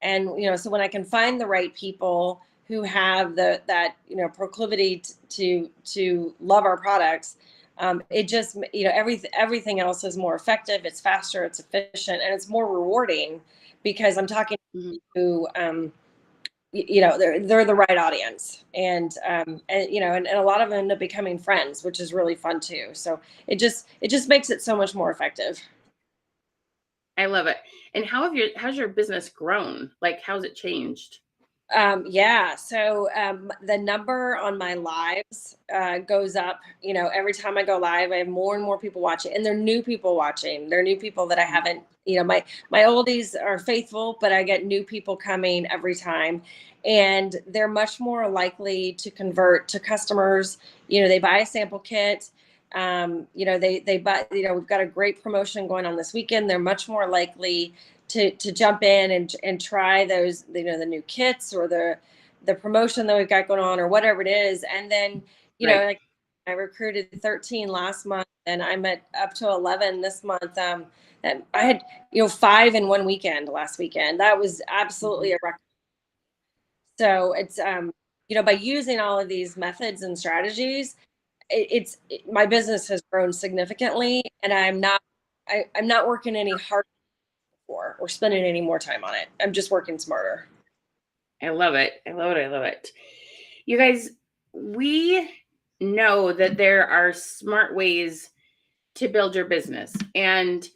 And, so when I can find the right people who have that, proclivity to love our products, it just, everything else is more effective. It's faster, it's efficient, and it's more rewarding because I'm talking to, they're the right audience, and a lot of them end up becoming friends, which is really fun too. So it just makes it so much more effective. I love it. And how's your business grown? Like, how's it changed? Yeah. So the number on my lives goes up. Every time I go live, I have more and more people watching, and they're new people watching. They're new people that I haven't. My oldies are faithful, but I get new people coming every time, and they're much more likely to convert to customers. They buy a sample kit. They buy. We've got a great promotion going on this weekend. They're much more likely to jump in and try those, the new kits or the promotion that we've got going on or whatever it is. And then, Right. like I recruited 13 last month, and I'm at up to 11 this month. And I had, 5 in one weekend last weekend. That was absolutely a record. So it's, by using all of these methods and strategies, my business has grown significantly, and I'm not working any harder or spending any more time on it. I'm just working smarter. I love it. I love it. I love it. You guys, we know that there are smart ways to build your business. And,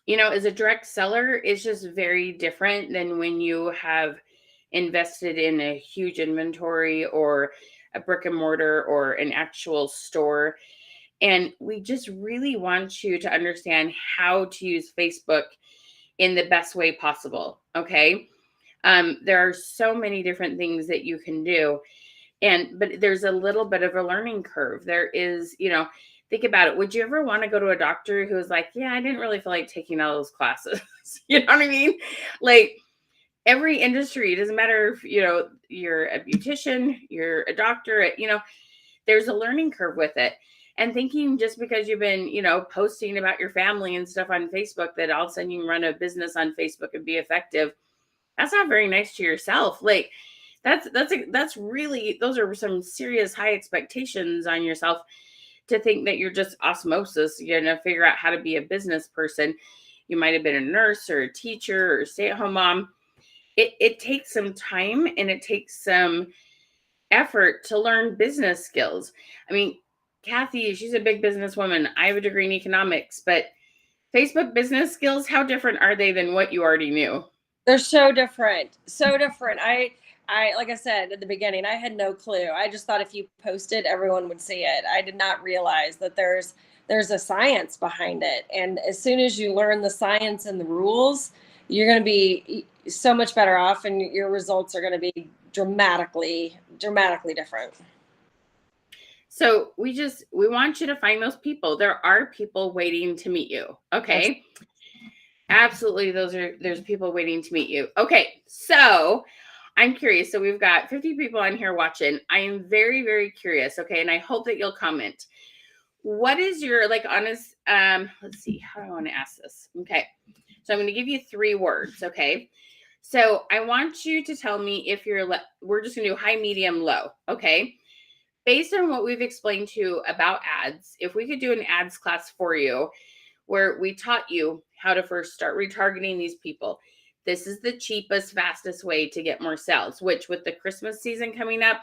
as a direct seller, it's just very different than when you have invested in a huge inventory or a brick and mortar or an actual store. And we just really want you to understand how to use Facebook in the best way possible. Okay. There are so many different things that you can do. But there's a little bit of a learning curve. There is, think about it. Would you ever want to go to a doctor who was like, yeah, I didn't really feel like taking all those classes? You know what I mean? Like every industry, it doesn't matter if, you're a beautician, you're a doctor, there's a learning curve with it. And thinking just because you've been, posting about your family and stuff on Facebook that all of a sudden you can run a business on Facebook and be effective, that's not very nice to yourself. Like that's really, those are some serious high expectations on yourself to think that you're just osmosis, figure out how to be a business person. You might have been a nurse or a teacher or stay-at-home mom. It takes some time and it takes some effort to learn business skills. I mean, Kathi, she's a big businesswoman. I have a degree in economics, but Facebook business skills, how different are they than what you already knew? They're so different. So different. I like I said at the beginning, I had no clue. I just thought if you posted, everyone would see it. I did not realize that there's a science behind it. And as soon as you learn the science and the rules, you're going to be so much better off, and your results are going to be dramatically different. So we want you to find those people. There are people waiting to meet you. Okay. Absolutely. There's people waiting to meet you. Okay. So I'm curious. So we've got 50 people on here watching. I am very, very curious. Okay. And I hope that you'll comment. What is your honest, let's see, how do I want to ask this? Okay. So I'm going to give you 3 words. Okay. So I want you to tell me if we're just going to do high, medium, low. Okay. Based on what we've explained to you about ads, if we could do an ads class for you where we taught you how to first start retargeting these people. This is the cheapest, fastest way to get more sales, which with the Christmas season coming up,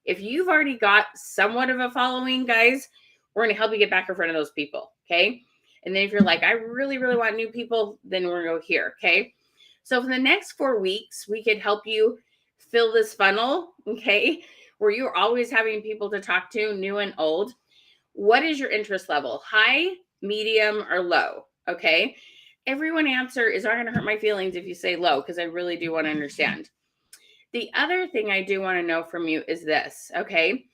if you've already got somewhat of a following, guys, we're going to help you get back in front of those people. Okay. And then if you're like, I really, really want new people, then we're going to go here. Okay. So for the next 4 weeks, we could help you fill this funnel. Okay. Where you're always having people to talk to, new and old. What is your interest level? High, medium, or low? Okay. Everyone answer is not going to hurt my feelings if you say low, because I really do want to understand. The other thing I do want to know from you is this. Okay.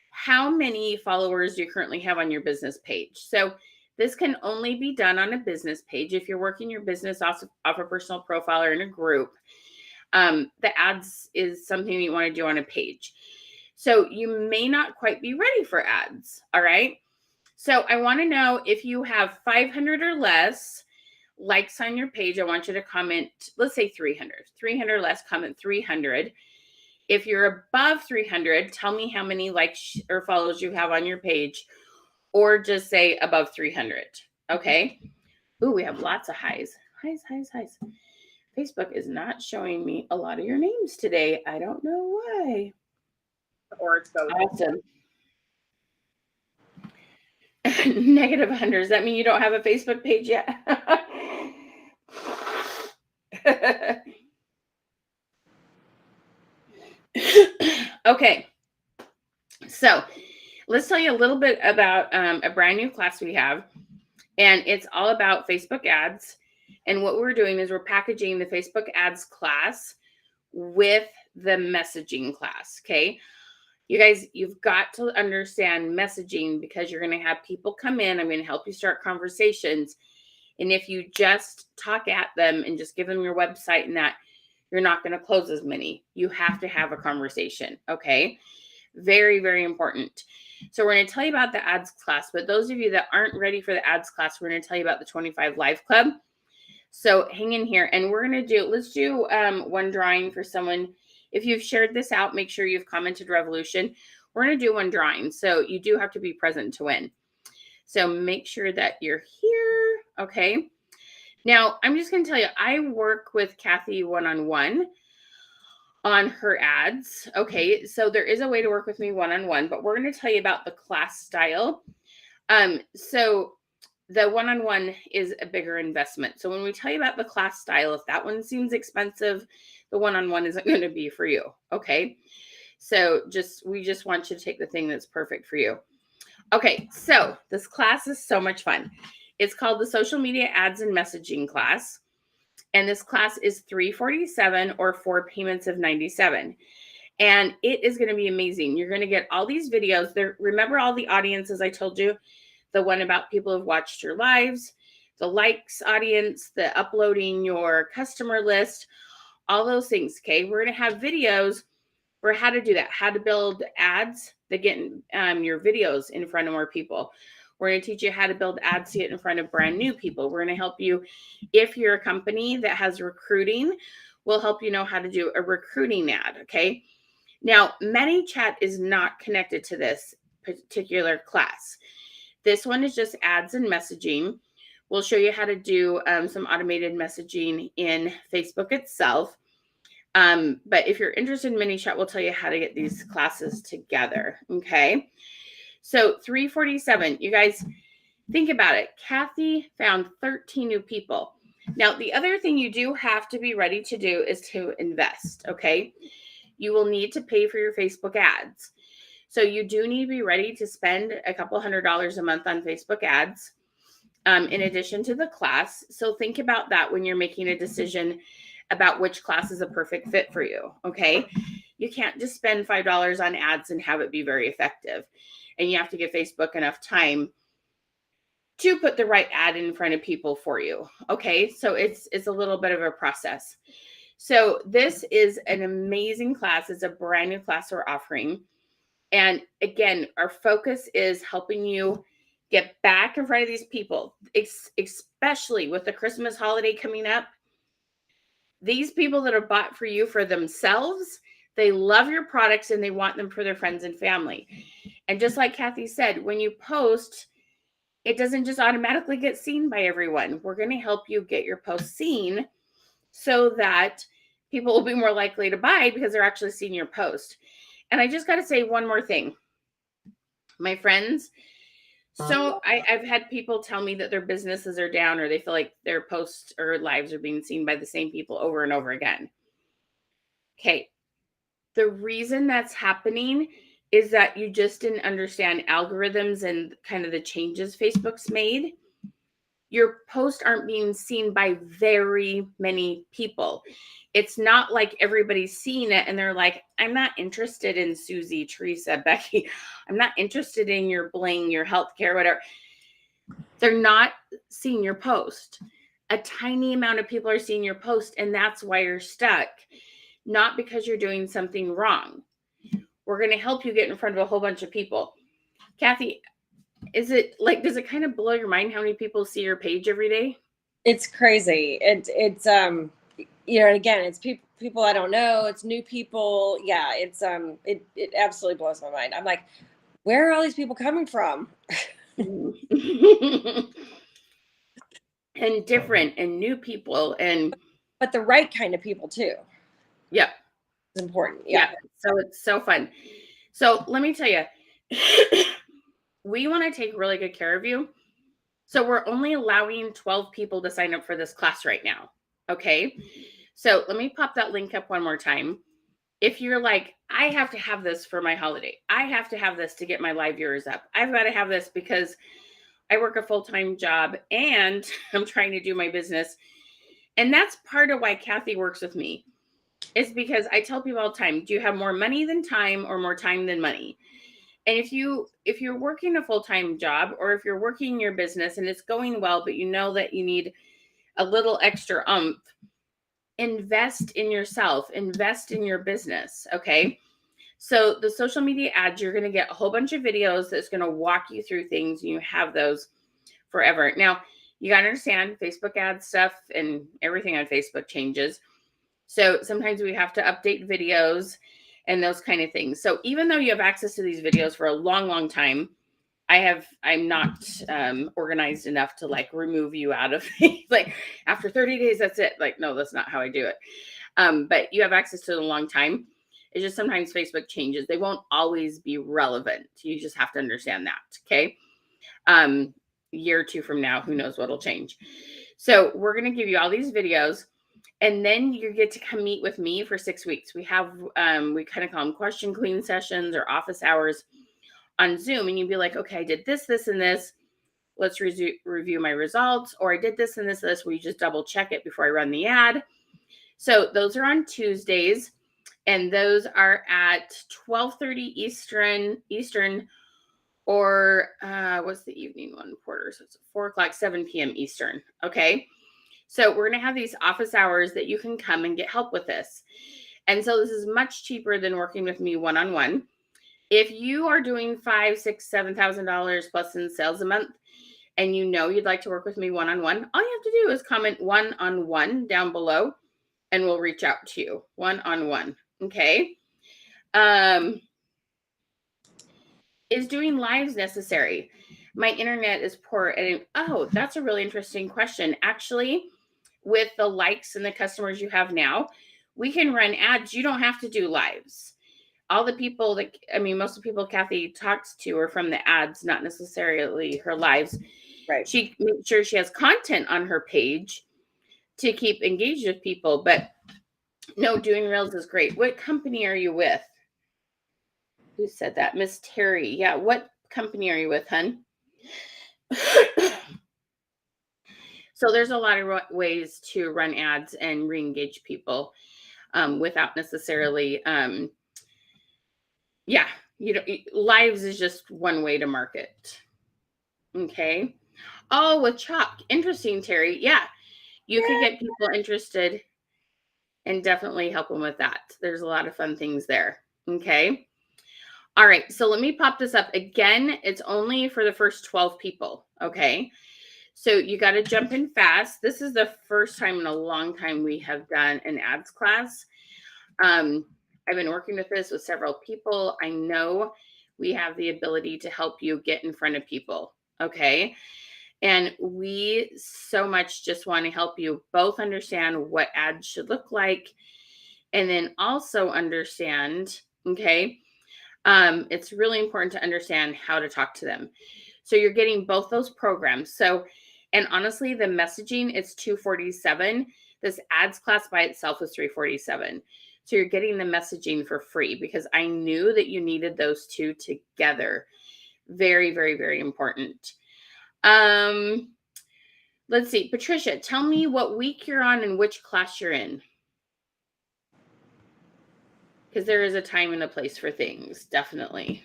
How many followers do you currently have on your business page? So this can only be done on a business page. If you're working your business off a personal profile or in a group, the ads is something you want to do on a page. So you may not quite be ready for ads. All right. So I want to know if you have 500 or less likes on your page. I want you to comment, let's say 300 or less, comment 300. If you're above 300, tell me how many likes or follows you have on your page, or just say above 300. Okay. Ooh, we have lots of highs. Highs. Facebook is not showing me a lot of your names today. I don't know why. Or it's both. Awesome. Negative 100. Does that mean you don't have a Facebook page yet? Okay. So let's tell you a little bit about a brand new class we have. And it's all about Facebook ads. And what we're doing is we're packaging the Facebook ads class with the messaging class. Okay. You guys, you've got to understand messaging, because you're going to have people come in. I'm going to help you start conversations. And if you just talk at them and just give them your website and that, you're not going to close as many. You have to have a conversation. Okay. Very, very important. So we're going to tell you about the ads class, but those of you that aren't ready for the ads class, we're going to tell you about the 25 Live Club. So hang in here, and we're going to let's do one drawing for someone. If you've shared this out, make sure you've commented Revolution. We're going to do one drawing. So you do have to be present to win. So make sure that you're here. Okay. Now I'm just going to tell you, I work with Kathi one-on-one on her ads. Okay. So there is a way to work with me one-on-one, but we're going to tell you about the class style. So the one-on-one is a bigger investment. So when we tell you about the class style, if that one seems expensive, the one-on-one isn't going to be for you. Okay. So we just want you to take the thing that's perfect for you. Okay. So this class is so much fun. It's called the Social Media Ads and Messaging class. And this class is $347 or 4 payments of $97. And it is going to be amazing. You're going to get all these videos there. Remember all the audiences I told you, the one about people who've watched your lives, the likes audience, the uploading your customer list, all those things. Okay. We're going to have videos for how to do that, how to build ads that get your videos in front of more people. We're going to teach you how to build ads to get in front of brand new people. We're going to help you, if you're a company that has recruiting, we'll help you know how to do a recruiting ad. Okay. Now, ManyChat is not connected to this particular class. This one is just ads and messaging. We'll show you how to do some automated messaging in Facebook itself. But if you're interested in ManyChat, we'll tell you how to get these classes together. Okay. So 347, you guys think about it. Kathi found 13 new people. Now, the other thing you do have to be ready to do is to invest. Okay. You will need to pay for your Facebook ads. So you do need to be ready to spend a couple $100s a month on Facebook ads in addition to the class. So think about that when you're making a decision about which class is a perfect fit for you. Okay. You can't just spend $5 on ads and have it be very effective. And you have to give Facebook enough time to put the right ad in front of people for you. Okay. So it's a little bit of a process. So this is an amazing class. It's a brand new class we're offering. And again, our focus is helping you get back in front of these people, especially with the Christmas holiday coming up. These people that have bought for you for themselves, they love your products and they want them for their friends and family. And just like Kathi said, when you post, it doesn't just automatically get seen by everyone. We're going to help you get your post seen so that people will be more likely to buy because they're actually seeing your post. And I just got to say one more thing. My friends, so I've had people tell me that their businesses are down or they feel like their posts or lives are being seen by the same people over and over again. Okay. The reason that's happening is that you just didn't understand algorithms and kind of the changes Facebook's made. Your posts aren't being seen by very many people. It's not like everybody's seeing it and they're like, I'm not interested in Susie, Teresa, Becky. I'm not interested in your bling, your healthcare, whatever. They're not seeing your post. A tiny amount of people are seeing your post, and that's why you're stuck. Not because you're doing something wrong. We're going to help you get in front of a whole bunch of people. Kathi, is it like, does it kind of blow your mind how many people see your page every day? It's crazy. It's you know, and again, it's people I don't know. It's new people. Yeah, it's it absolutely blows my mind. I'm like, where are all these people coming from? And different and new people, and but the right kind of people too. Yeah, it's important. Yeah. So it's so fun. So let me tell you, we want to take really good care of you. So we're only allowing 12 people to sign up for this class right now. Okay. So let me pop that link up one more time. If you're like, I have to have this for my holiday, I have to have this to get my live viewers up, I've got to have this because I work a full-time job and I'm trying to do my business. And that's part of why Kathi works with me, is because I tell people all the time, do you have more money than time or more time than money? And if you're working a full-time job, or if you're working your business and it's going well, but you know that you need a little extra invest in yourself, invest in your business. Okay. So the social media ads, you're going to get a whole bunch of videos that's going to walk you through things, and you have those forever. Now, you got to understand Facebook ad stuff and everything on Facebook changes. So sometimes we have to update videos and those kind of things. So even though you have access to these videos for a long, long time, I'm not organized enough to like remove you out of like after 30 days, that's it. Like, no, that's not how I do it. But you have access to it a long time. It's just sometimes Facebook changes. They won't always be relevant. You just have to understand that. Okay. Year or two from now, who knows what'll change. So we're going to give you all these videos, and then you get to come meet with me for 6 weeks. We have, we kind of call them question clean sessions or office hours on Zoom. And you'd be like, okay, I did this, this, and this. Let's review my results. Or I did this and this. We just double check it before I run the ad. So those are on Tuesdays. And those are at 12:30 Eastern, or what's the evening one, Porter? So it's 4 o'clock, 7 p.m. Eastern. Okay. So we're going to have these office hours that you can come and get help with this. And so this is much cheaper than working with me one-on-one. If you are doing $5,000, $6,000, $7,000 plus in sales a month, and you know you'd like to work with me one-on-one, all you have to do is comment one-on-one down below, and we'll reach out to you one-on-one. Okay. Is doing lives necessary? My internet is poor. And oh, that's a really interesting question. Actually, with the likes and the customers you have now, we can run ads. You don't have to do lives. All the people that, most of the people Kathi talks to are from the ads, not necessarily her lives. Right. She makes sure she has content on her page to keep engaged with people. But no, doing reels is great. What company are you with? Who said that? Miss Terry. Yeah. What company are you with, hun? So there's a lot of ways to run ads and re-engage people without necessarily, lives is just one way to market. Okay. Oh, with Chalk. Interesting, Terry. Yeah. You could get people interested and definitely help them with that. There's a lot of fun things there. Okay. All right. So let me pop this up again. It's only for the first 12 people. Okay. So you got to jump in fast. This is the first time in a long time we have done an ads class. I've been working with this with several people. I know we have the ability to help you get in front of people. Okay. And we so much just want to help you both understand what ads should look like, and then also understand, okay, it's really important to understand how to talk to them. So you're getting both those programs. So, and honestly, the messaging is $247. This ads class by itself is $347. So you're getting the messaging for free because I knew that you needed those two together. Very, very, very important. Let's see. Patricia, tell me what week you're on and which class you're in. Because there is a time and a place for things, definitely.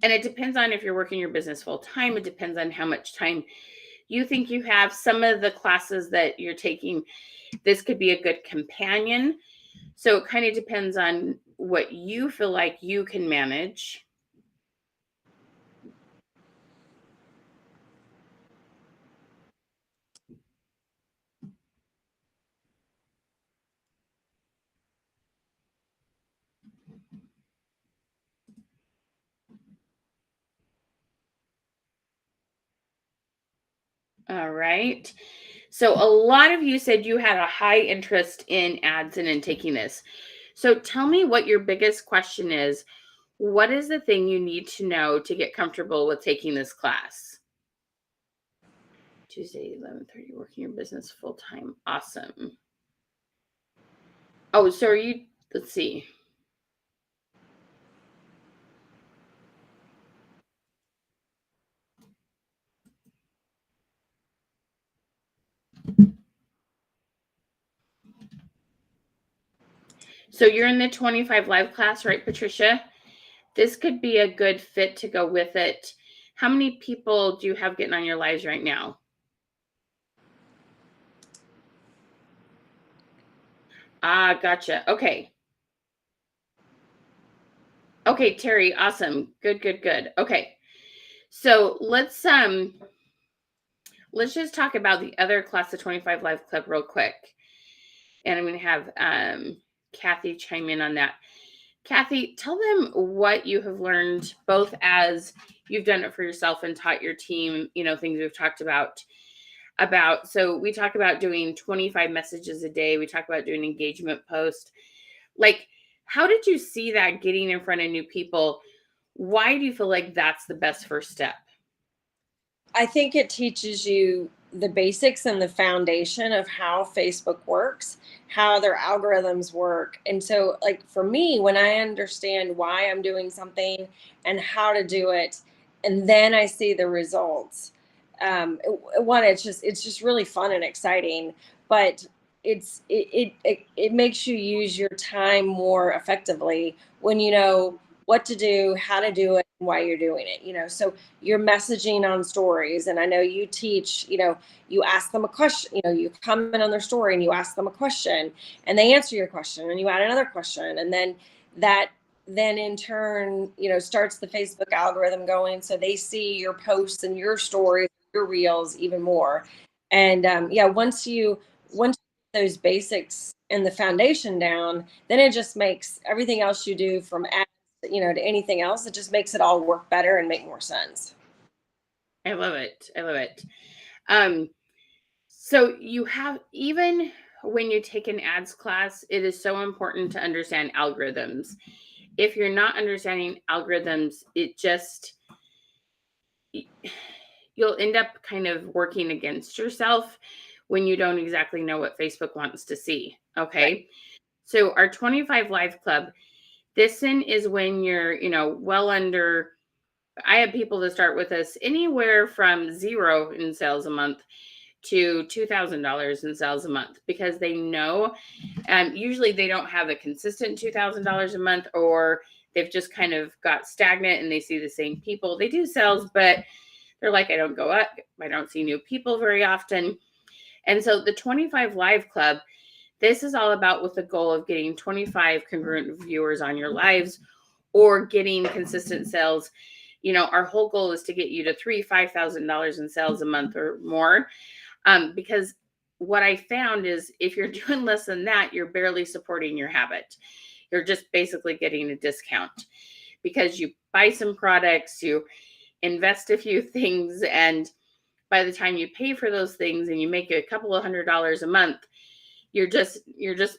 And it depends on if you're working your business full time. It depends on how much time you think you have. Some of the classes that you're taking, this could be a good companion. So it kind of depends on what you feel like you can manage. All right. So a lot of you said you had a high interest in ads and in taking this. So tell me what your biggest question is. What is the thing you need to know to get comfortable with taking this class? Tuesday, 11:30, working your business full time. Awesome. Oh, so are you, let's see. So you're in the 25 live class, right, Patricia? This could be a good fit to go with it. How many people do you have getting on your lives right now? Ah, gotcha. Okay. Okay, Terry, awesome. Good, good, good. Okay. So let's just talk about the other class of 25 live club real quick. And I'm going to have Kathi chime in on that. Kathi, tell them what you have learned, both as you've done it for yourself and taught your team, things we've talked about. So we talk about doing 25 messages a day. We talk about doing engagement posts. Like, how did you see that getting in front of new people? Why do you feel like that's the best first step? I think it teaches you the basics and the foundation of how Facebook works, how their algorithms work. And so, like, for me, when I understand why I'm doing something and how to do it, and then I see the results, it's just really fun and exciting. But it makes you use your time more effectively when you know what to do, how to do it, and why you're doing it. So you're messaging on stories, and I know you teach. You ask them a question. You comment on their story and you ask them a question, and they answer your question, and you add another question, and then in turn, starts the Facebook algorithm going, so they see your posts and your stories, your reels even more. And yeah, once those basics and the foundation down, then it just makes everything else you do from ads, to anything else, it just makes it all work better and make more sense. I love it. I love it. So you have, even when you take an ads class, it is so important to understand algorithms. If you're not understanding algorithms, you'll end up kind of working against yourself when you don't exactly know what Facebook wants to see. Okay. Right. So our 25 Live Club, this one is when you're, well under. I have people that start with us anywhere from 0 in sales a month to $2,000 in sales a month, because they know, usually they don't have a consistent $2,000 a month, or they've just kind of got stagnant and they see the same people. They do sales, but they're like, I don't go up. I don't see new people very often. And so the 25 Live Club, this is all about with the goal of getting 25 congruent viewers on your lives, or getting consistent sales. Our whole goal is to get you to $5,000 in sales a month or more. Because what I found is, if you're doing less than that, you're barely supporting your habit. You're just basically getting a discount, because you buy some products, you invest a few things, and by the time you pay for those things and you make a couple of $100 a month, you're just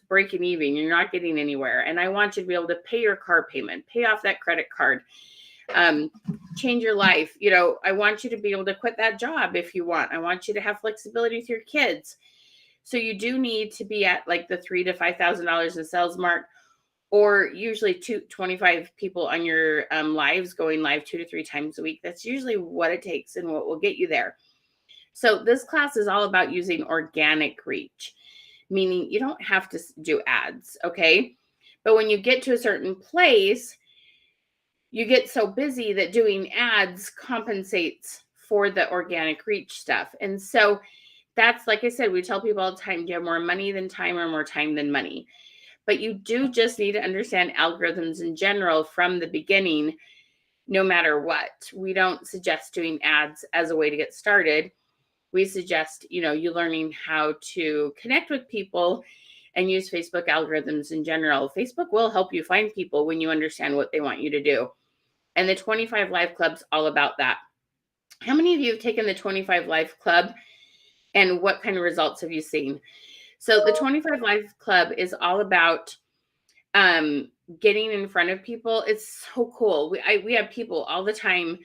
breaking even. You're not getting anywhere. And I want you to be able to pay your car payment, pay off that credit card, change your life. I want you to be able to quit that job if you want. I want you to have flexibility with your kids. So you do need to be at like the $3,000 to $5,000 in sales mark, or usually 25 people on your lives, going live 2 to 3 times a week. That's usually what it takes and what will get you there. So this class is all about using organic reach, meaning you don't have to do ads, okay? But when you get to a certain place, you get so busy that doing ads compensates for the organic reach stuff. And so that's, like I said, we tell people all the time, you have more money than time, or more time than money. But you do just need to understand algorithms in general from the beginning, no matter what. We don't suggest doing ads as a way to get started. We suggest, you learning how to connect with people and use Facebook algorithms in general. Facebook will help you find people when you understand what they want you to do. And the 25 Live Club's all about that. How many of you have taken the 25 Live Club, and what kind of results have you seen? So the 25 Live Club is all about getting in front of people. It's so cool. We have people all the time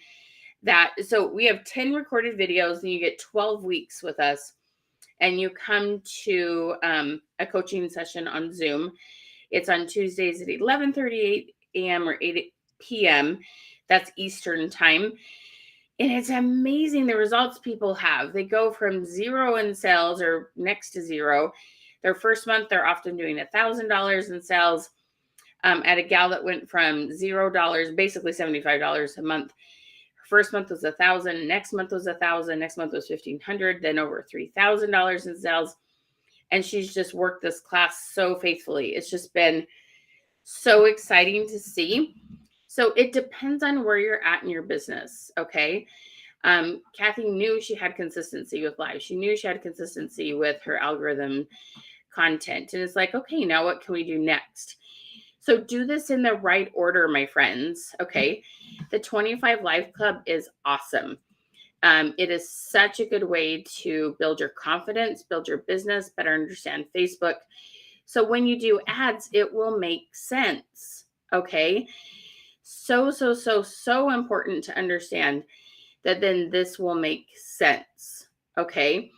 so we have 10 recorded videos, and you get 12 weeks with us, and you come to a coaching session on Zoom. It's on Tuesdays at 11:38 a.m. or 8 p.m. That's Eastern time. And it's amazing the results people have. They go from 0 in sales, or next to 0. Their first month, they're often doing $1,000 in sales. At a gal that went from $0, basically $75 a month. First month was $1,000. Next month was $1,000. Next month was $1,500. Then over $3,000 in sales. And she's just worked this class so faithfully. It's just been so exciting to see. So it depends on where you're at in your business. Okay. Kathi knew she had consistency with live. She knew she had consistency with her algorithm content. And it's like, okay, now what can we do next? So do this in the right order, my friends. Okay. The 25 Live Club is awesome. It is such a good way to build your confidence, build your business, better understand Facebook. So when you do ads, it will make sense. Okay. So important to understand that then this will make sense. Okay.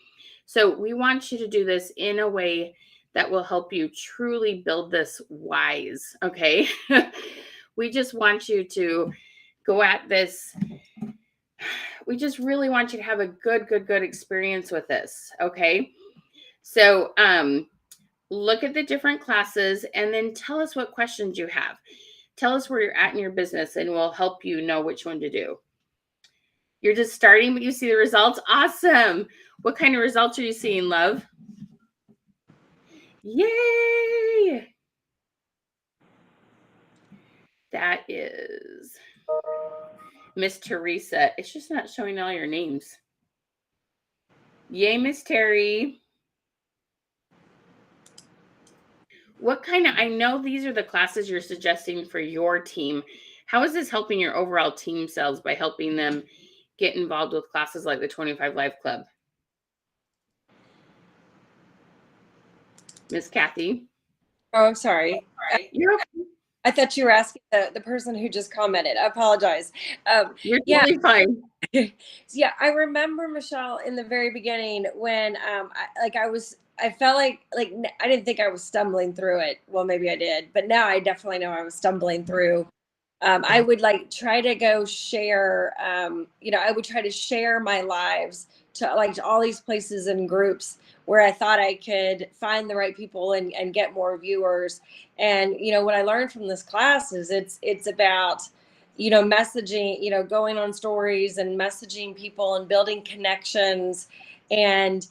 So we want you to do this in a way that will help you truly build this wise. Okay. We just want you to go at this. We just really want you to have a good experience with this. Okay. So, look at the different classes, and then tell us what questions you have. Tell us where you're at in your business, and we'll help you know which one to do. You're just starting, but you see the results. Awesome. What kind of results are you seeing, love? Yay. That is Miss Teresa. It's just not showing all your names. Yay, Miss Terry. What kind of, I know these are the classes you're suggesting for your team. How is this helping your overall team sales by helping them get involved with classes like the 25 Live Club? Miss Kathi? Oh, I'm sorry. You're okay. I thought you were asking the person who just commented. I apologize. You're Yeah. totally fine. Yeah, I remember, Michelle, in the very beginning when I felt like I didn't think I was stumbling through it. Well, maybe I did, but now I definitely know I was stumbling through. I would try to go share, I would try to share my lives to all these places and groups where I thought I could find the right people and get more viewers. And, what I learned from this class is it's about, messaging, going on stories and messaging people and building connections. And,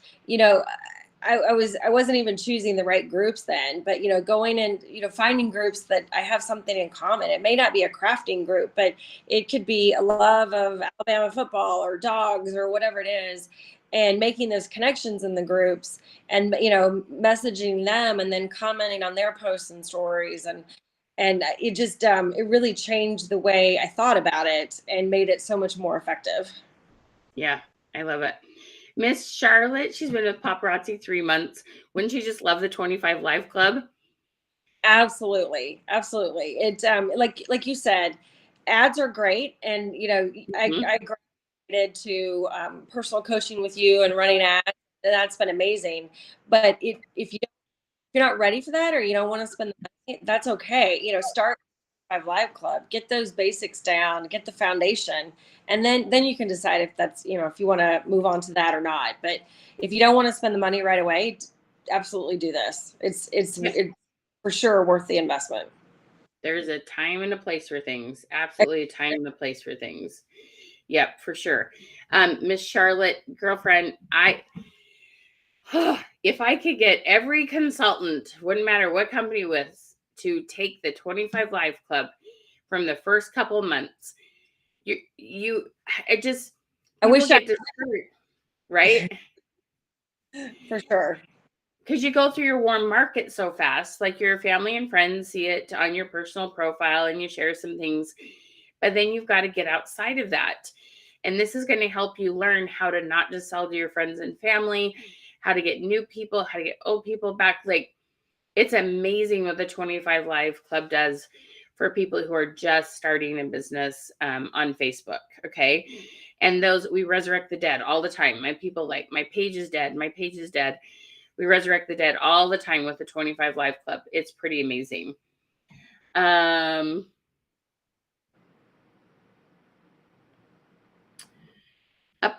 I wasn't even choosing the right groups then, but going and finding groups that I have something in common. It may not be a crafting group, but it could be a love of Alabama football or dogs or whatever it is, and making those connections in the groups and messaging them and then commenting on their posts and stories, and it just it really changed the way I thought about it and made it so much more effective. Yeah, I love it. Miss Charlotte, she's been with Paparazzi 3 months. Wouldn't you just love the 25 Live Club? Absolutely. It like you said, ads are great, and I graduated to personal coaching with you and running ads, and that's been amazing. But if you're not ready for that, or you don't want to spend the money, that's okay. Start Live Club, get those basics down, get the foundation, and then you can decide if that's if you want to move on to that or not. But if you don't want to spend the money right away, absolutely do this. It's for sure worth the investment. There's a time and a place for things. Absolutely a time and a place for things. Yep, for sure. Miss Charlotte, girlfriend, if I could get every consultant, wouldn't matter what company with, to take the 25 Live Club from the first couple months, I wish get discouraged, right? For sure. Because you go through your warm market so fast, like your family and friends see it on your personal profile and you share some things, but then you've got to get outside of that. And this is going to help you learn how to not just sell to your friends and family, how to get new people, how to get old people back. Like, it's amazing what the 25 Live Club does for people who are just starting a business on Facebook. Okay. And we resurrect the dead all the time. My people my page is dead. My page is dead. We resurrect the dead all the time with the 25 Live Club. It's pretty amazing. A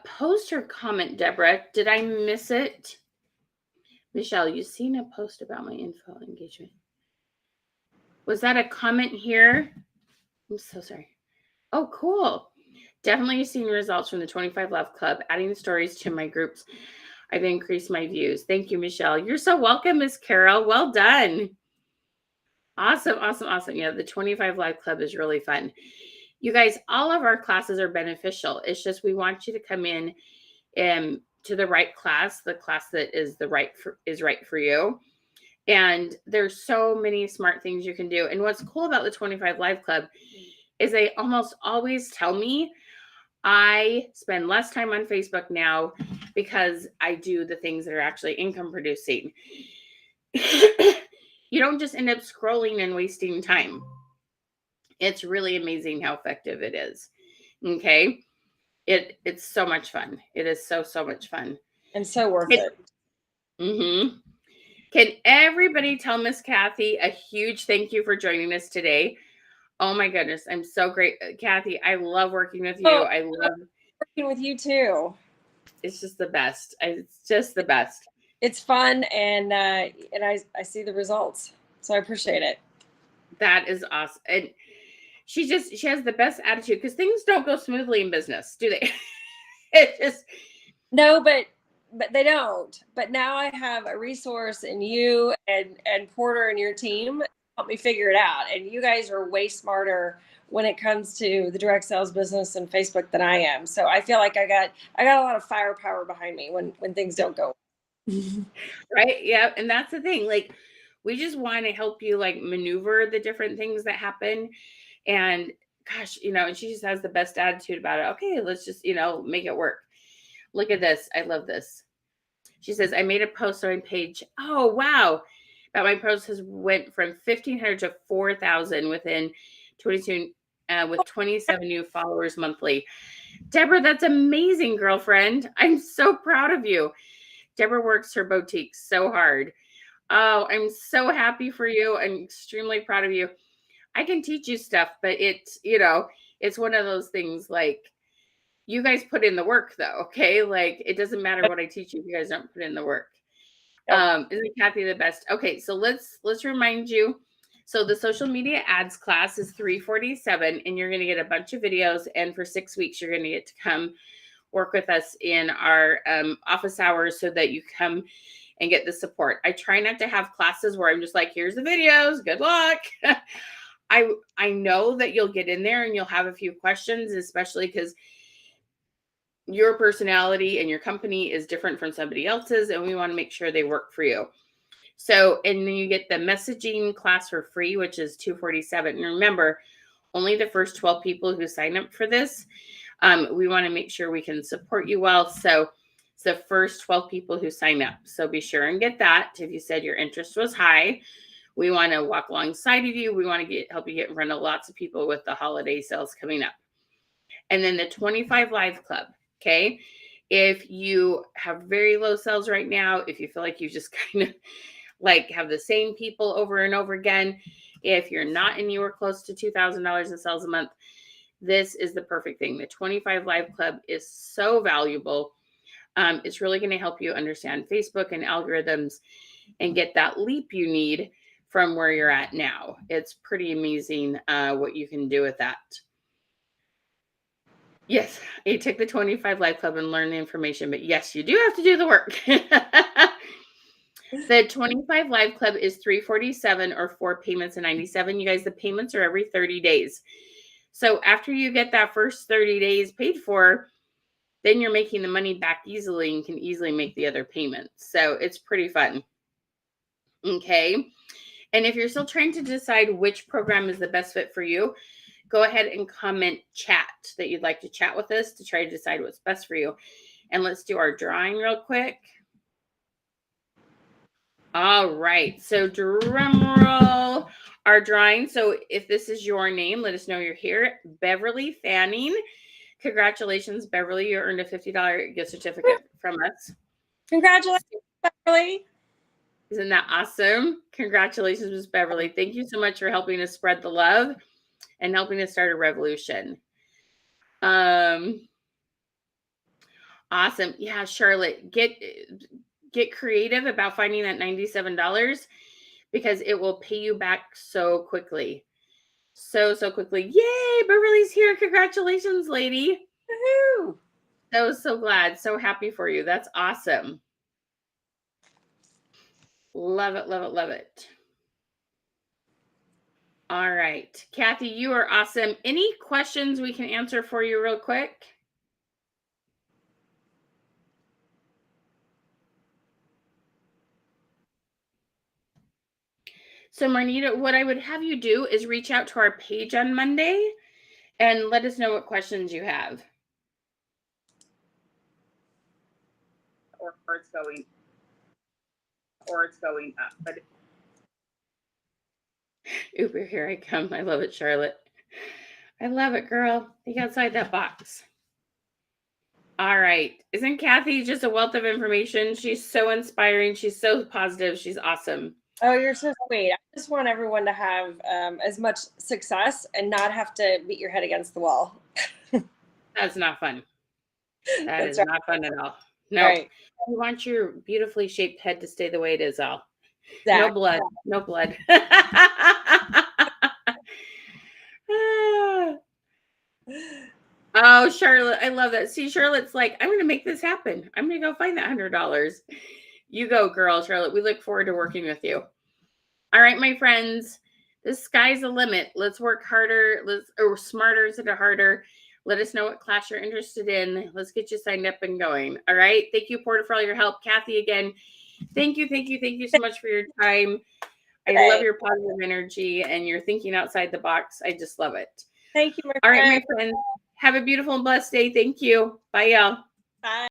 post or comment, Deborah. Did I miss it? Michelle, you seen a post about my info engagement. Was that a comment here? I'm so sorry. Oh, cool. Definitely seeing results from the 25 Live Club. Adding stories to my groups, I've increased my views. Thank you, Michelle. You're so welcome, Miss Carol. Well done. Awesome. Yeah, the 25 Live Club is really fun. You guys, all of our classes are beneficial. It's just we want you to come in to the right class, the class that is right for you. And there's so many smart things you can do. And what's cool about the 25 Live Club is they almost always tell me I spend less time on Facebook now because I do the things that are actually income producing. You don't just end up scrolling and wasting time. It's really amazing how effective it is. Okay. It's so much fun. It is so much fun. And so worth it. Mm-hmm. Can everybody tell Miss Kathi a huge thank you for joining us today? Oh my goodness. I'm so great. Kathi, I love working with you. I love working with you too. It's just the best. It's just the best. it's fun, and I see the results, so I appreciate it. That is awesome. And she has the best attitude, because things don't go smoothly in business, do they? It just No, but they don't. But now I have a resource in you and Porter and your team to help me figure it out. And you guys are way smarter when it comes to the direct sales business and Facebook than I am. So I feel like I got a lot of firepower behind me when things don't go. right. Yeah. And that's the thing. Like, we just want to help you like maneuver the different things that happen. And gosh, and she just has the best attitude about it. Okay, let's just, make it work. Look at this. I love this. She says, I made a post on my page. Oh, wow. That my post has went from 1,500 to 4,000 within 22, with 27 new followers monthly. Deborah, that's amazing, girlfriend. I'm so proud of you. Deborah works her boutique so hard. Oh, I'm so happy for you. I'm extremely proud of you. I can teach you stuff, but it's one of those things, like, you guys put in the work though. Okay. Like, it doesn't matter what I teach you if you guys don't put in the work. Isn't Kathi the best? Okay. So let's remind you. So the social media ads class is $347, and you're going to get a bunch of videos. And for 6 weeks, you're going to get to come work with us in our office hours, so that you come and get the support. I try not to have classes where I'm just like, here's the videos, good luck. I know that you'll get in there and you'll have a few questions, especially because your personality and your company is different from somebody else's, and we want to make sure they work for you. So, and then you get the messaging class for free, which is $247. And remember, only the first 12 people who sign up for this. We want to make sure we can support you well. So it's the first 12 people who sign up. So be sure and get that. If you said your interest was high, we want to walk alongside of you. We want to help you get in front of lots of people with the holiday sales coming up. And then the 25 Live Club. Okay. If you have very low sales right now, if you feel like you just kind of like have the same people over and over again, if you're not anywhere close to $2,000 in sales a month, this is the perfect thing. The 25 Live Club is so valuable. It's really going to help you understand Facebook and algorithms and get that leap you need from where you're at now. It's pretty amazing what you can do with that. Yes, you take the 25 Live Club and learn the information, but yes, you do have to do the work. The 25 Live Club is $347 or 4 payments of $97. You guys, the payments are every 30 days. So after you get that first 30 days paid for, then you're making the money back easily and can easily make the other payments. So it's pretty fun. Okay. And if you're still trying to decide which program is the best fit for you, go ahead and comment chat that you'd like to chat with us to try to decide what's best for you. And let's do our drawing real quick. All right. So drum roll, our drawing. So if this is your name, let us know you're here. Beverly Fanning. Congratulations, Beverly. You earned a $50 gift certificate from us. Congratulations, Beverly. Isn't that awesome? Congratulations, Ms. Beverly. Thank you so much for helping us spread the love and helping us start a revolution. Awesome. Yeah, Charlotte, get creative about finding that $97, because it will pay you back so quickly. So quickly. Yay, Beverly's here. Congratulations, lady. Woohoo! So glad. So happy for you. That's awesome. Love it, love it, love it. All right. Kathi, you are awesome. Any questions we can answer for you real quick? So Marnita, what I would have you do is reach out to our page on Monday and let us know what questions you have. Or it's going up. But Uber, here I come. I love it, Charlotte. I love it, girl. Think outside that box. All right. Isn't Kathi just a wealth of information? She's so inspiring. She's so positive. She's awesome. Oh, you're so sweet. I just want everyone to have as much success and not have to beat your head against the wall. That's not fun. That is not fun at all. No. Right. You want your beautifully shaped head to stay the way it is, Al. No Exactly. blood. No blood. Oh, Charlotte, I love that. See, Charlotte's like, I'm going to make this happen. I'm going to go find that $100. You go, girl, Charlotte. We look forward to working with you. All right, my friends, the sky's the limit. Let's work harder, or smarter instead of harder. Let us know what class you're interested in. Let's get you signed up and going. All right. Thank you, Porter, for all your help. Kathy, again, thank you so much for your time. I love your positive energy and your thinking outside the box. I just love it. Thank you, my All right, friend. my friends. Have a beautiful and blessed day. Thank you. Bye, y'all. Bye.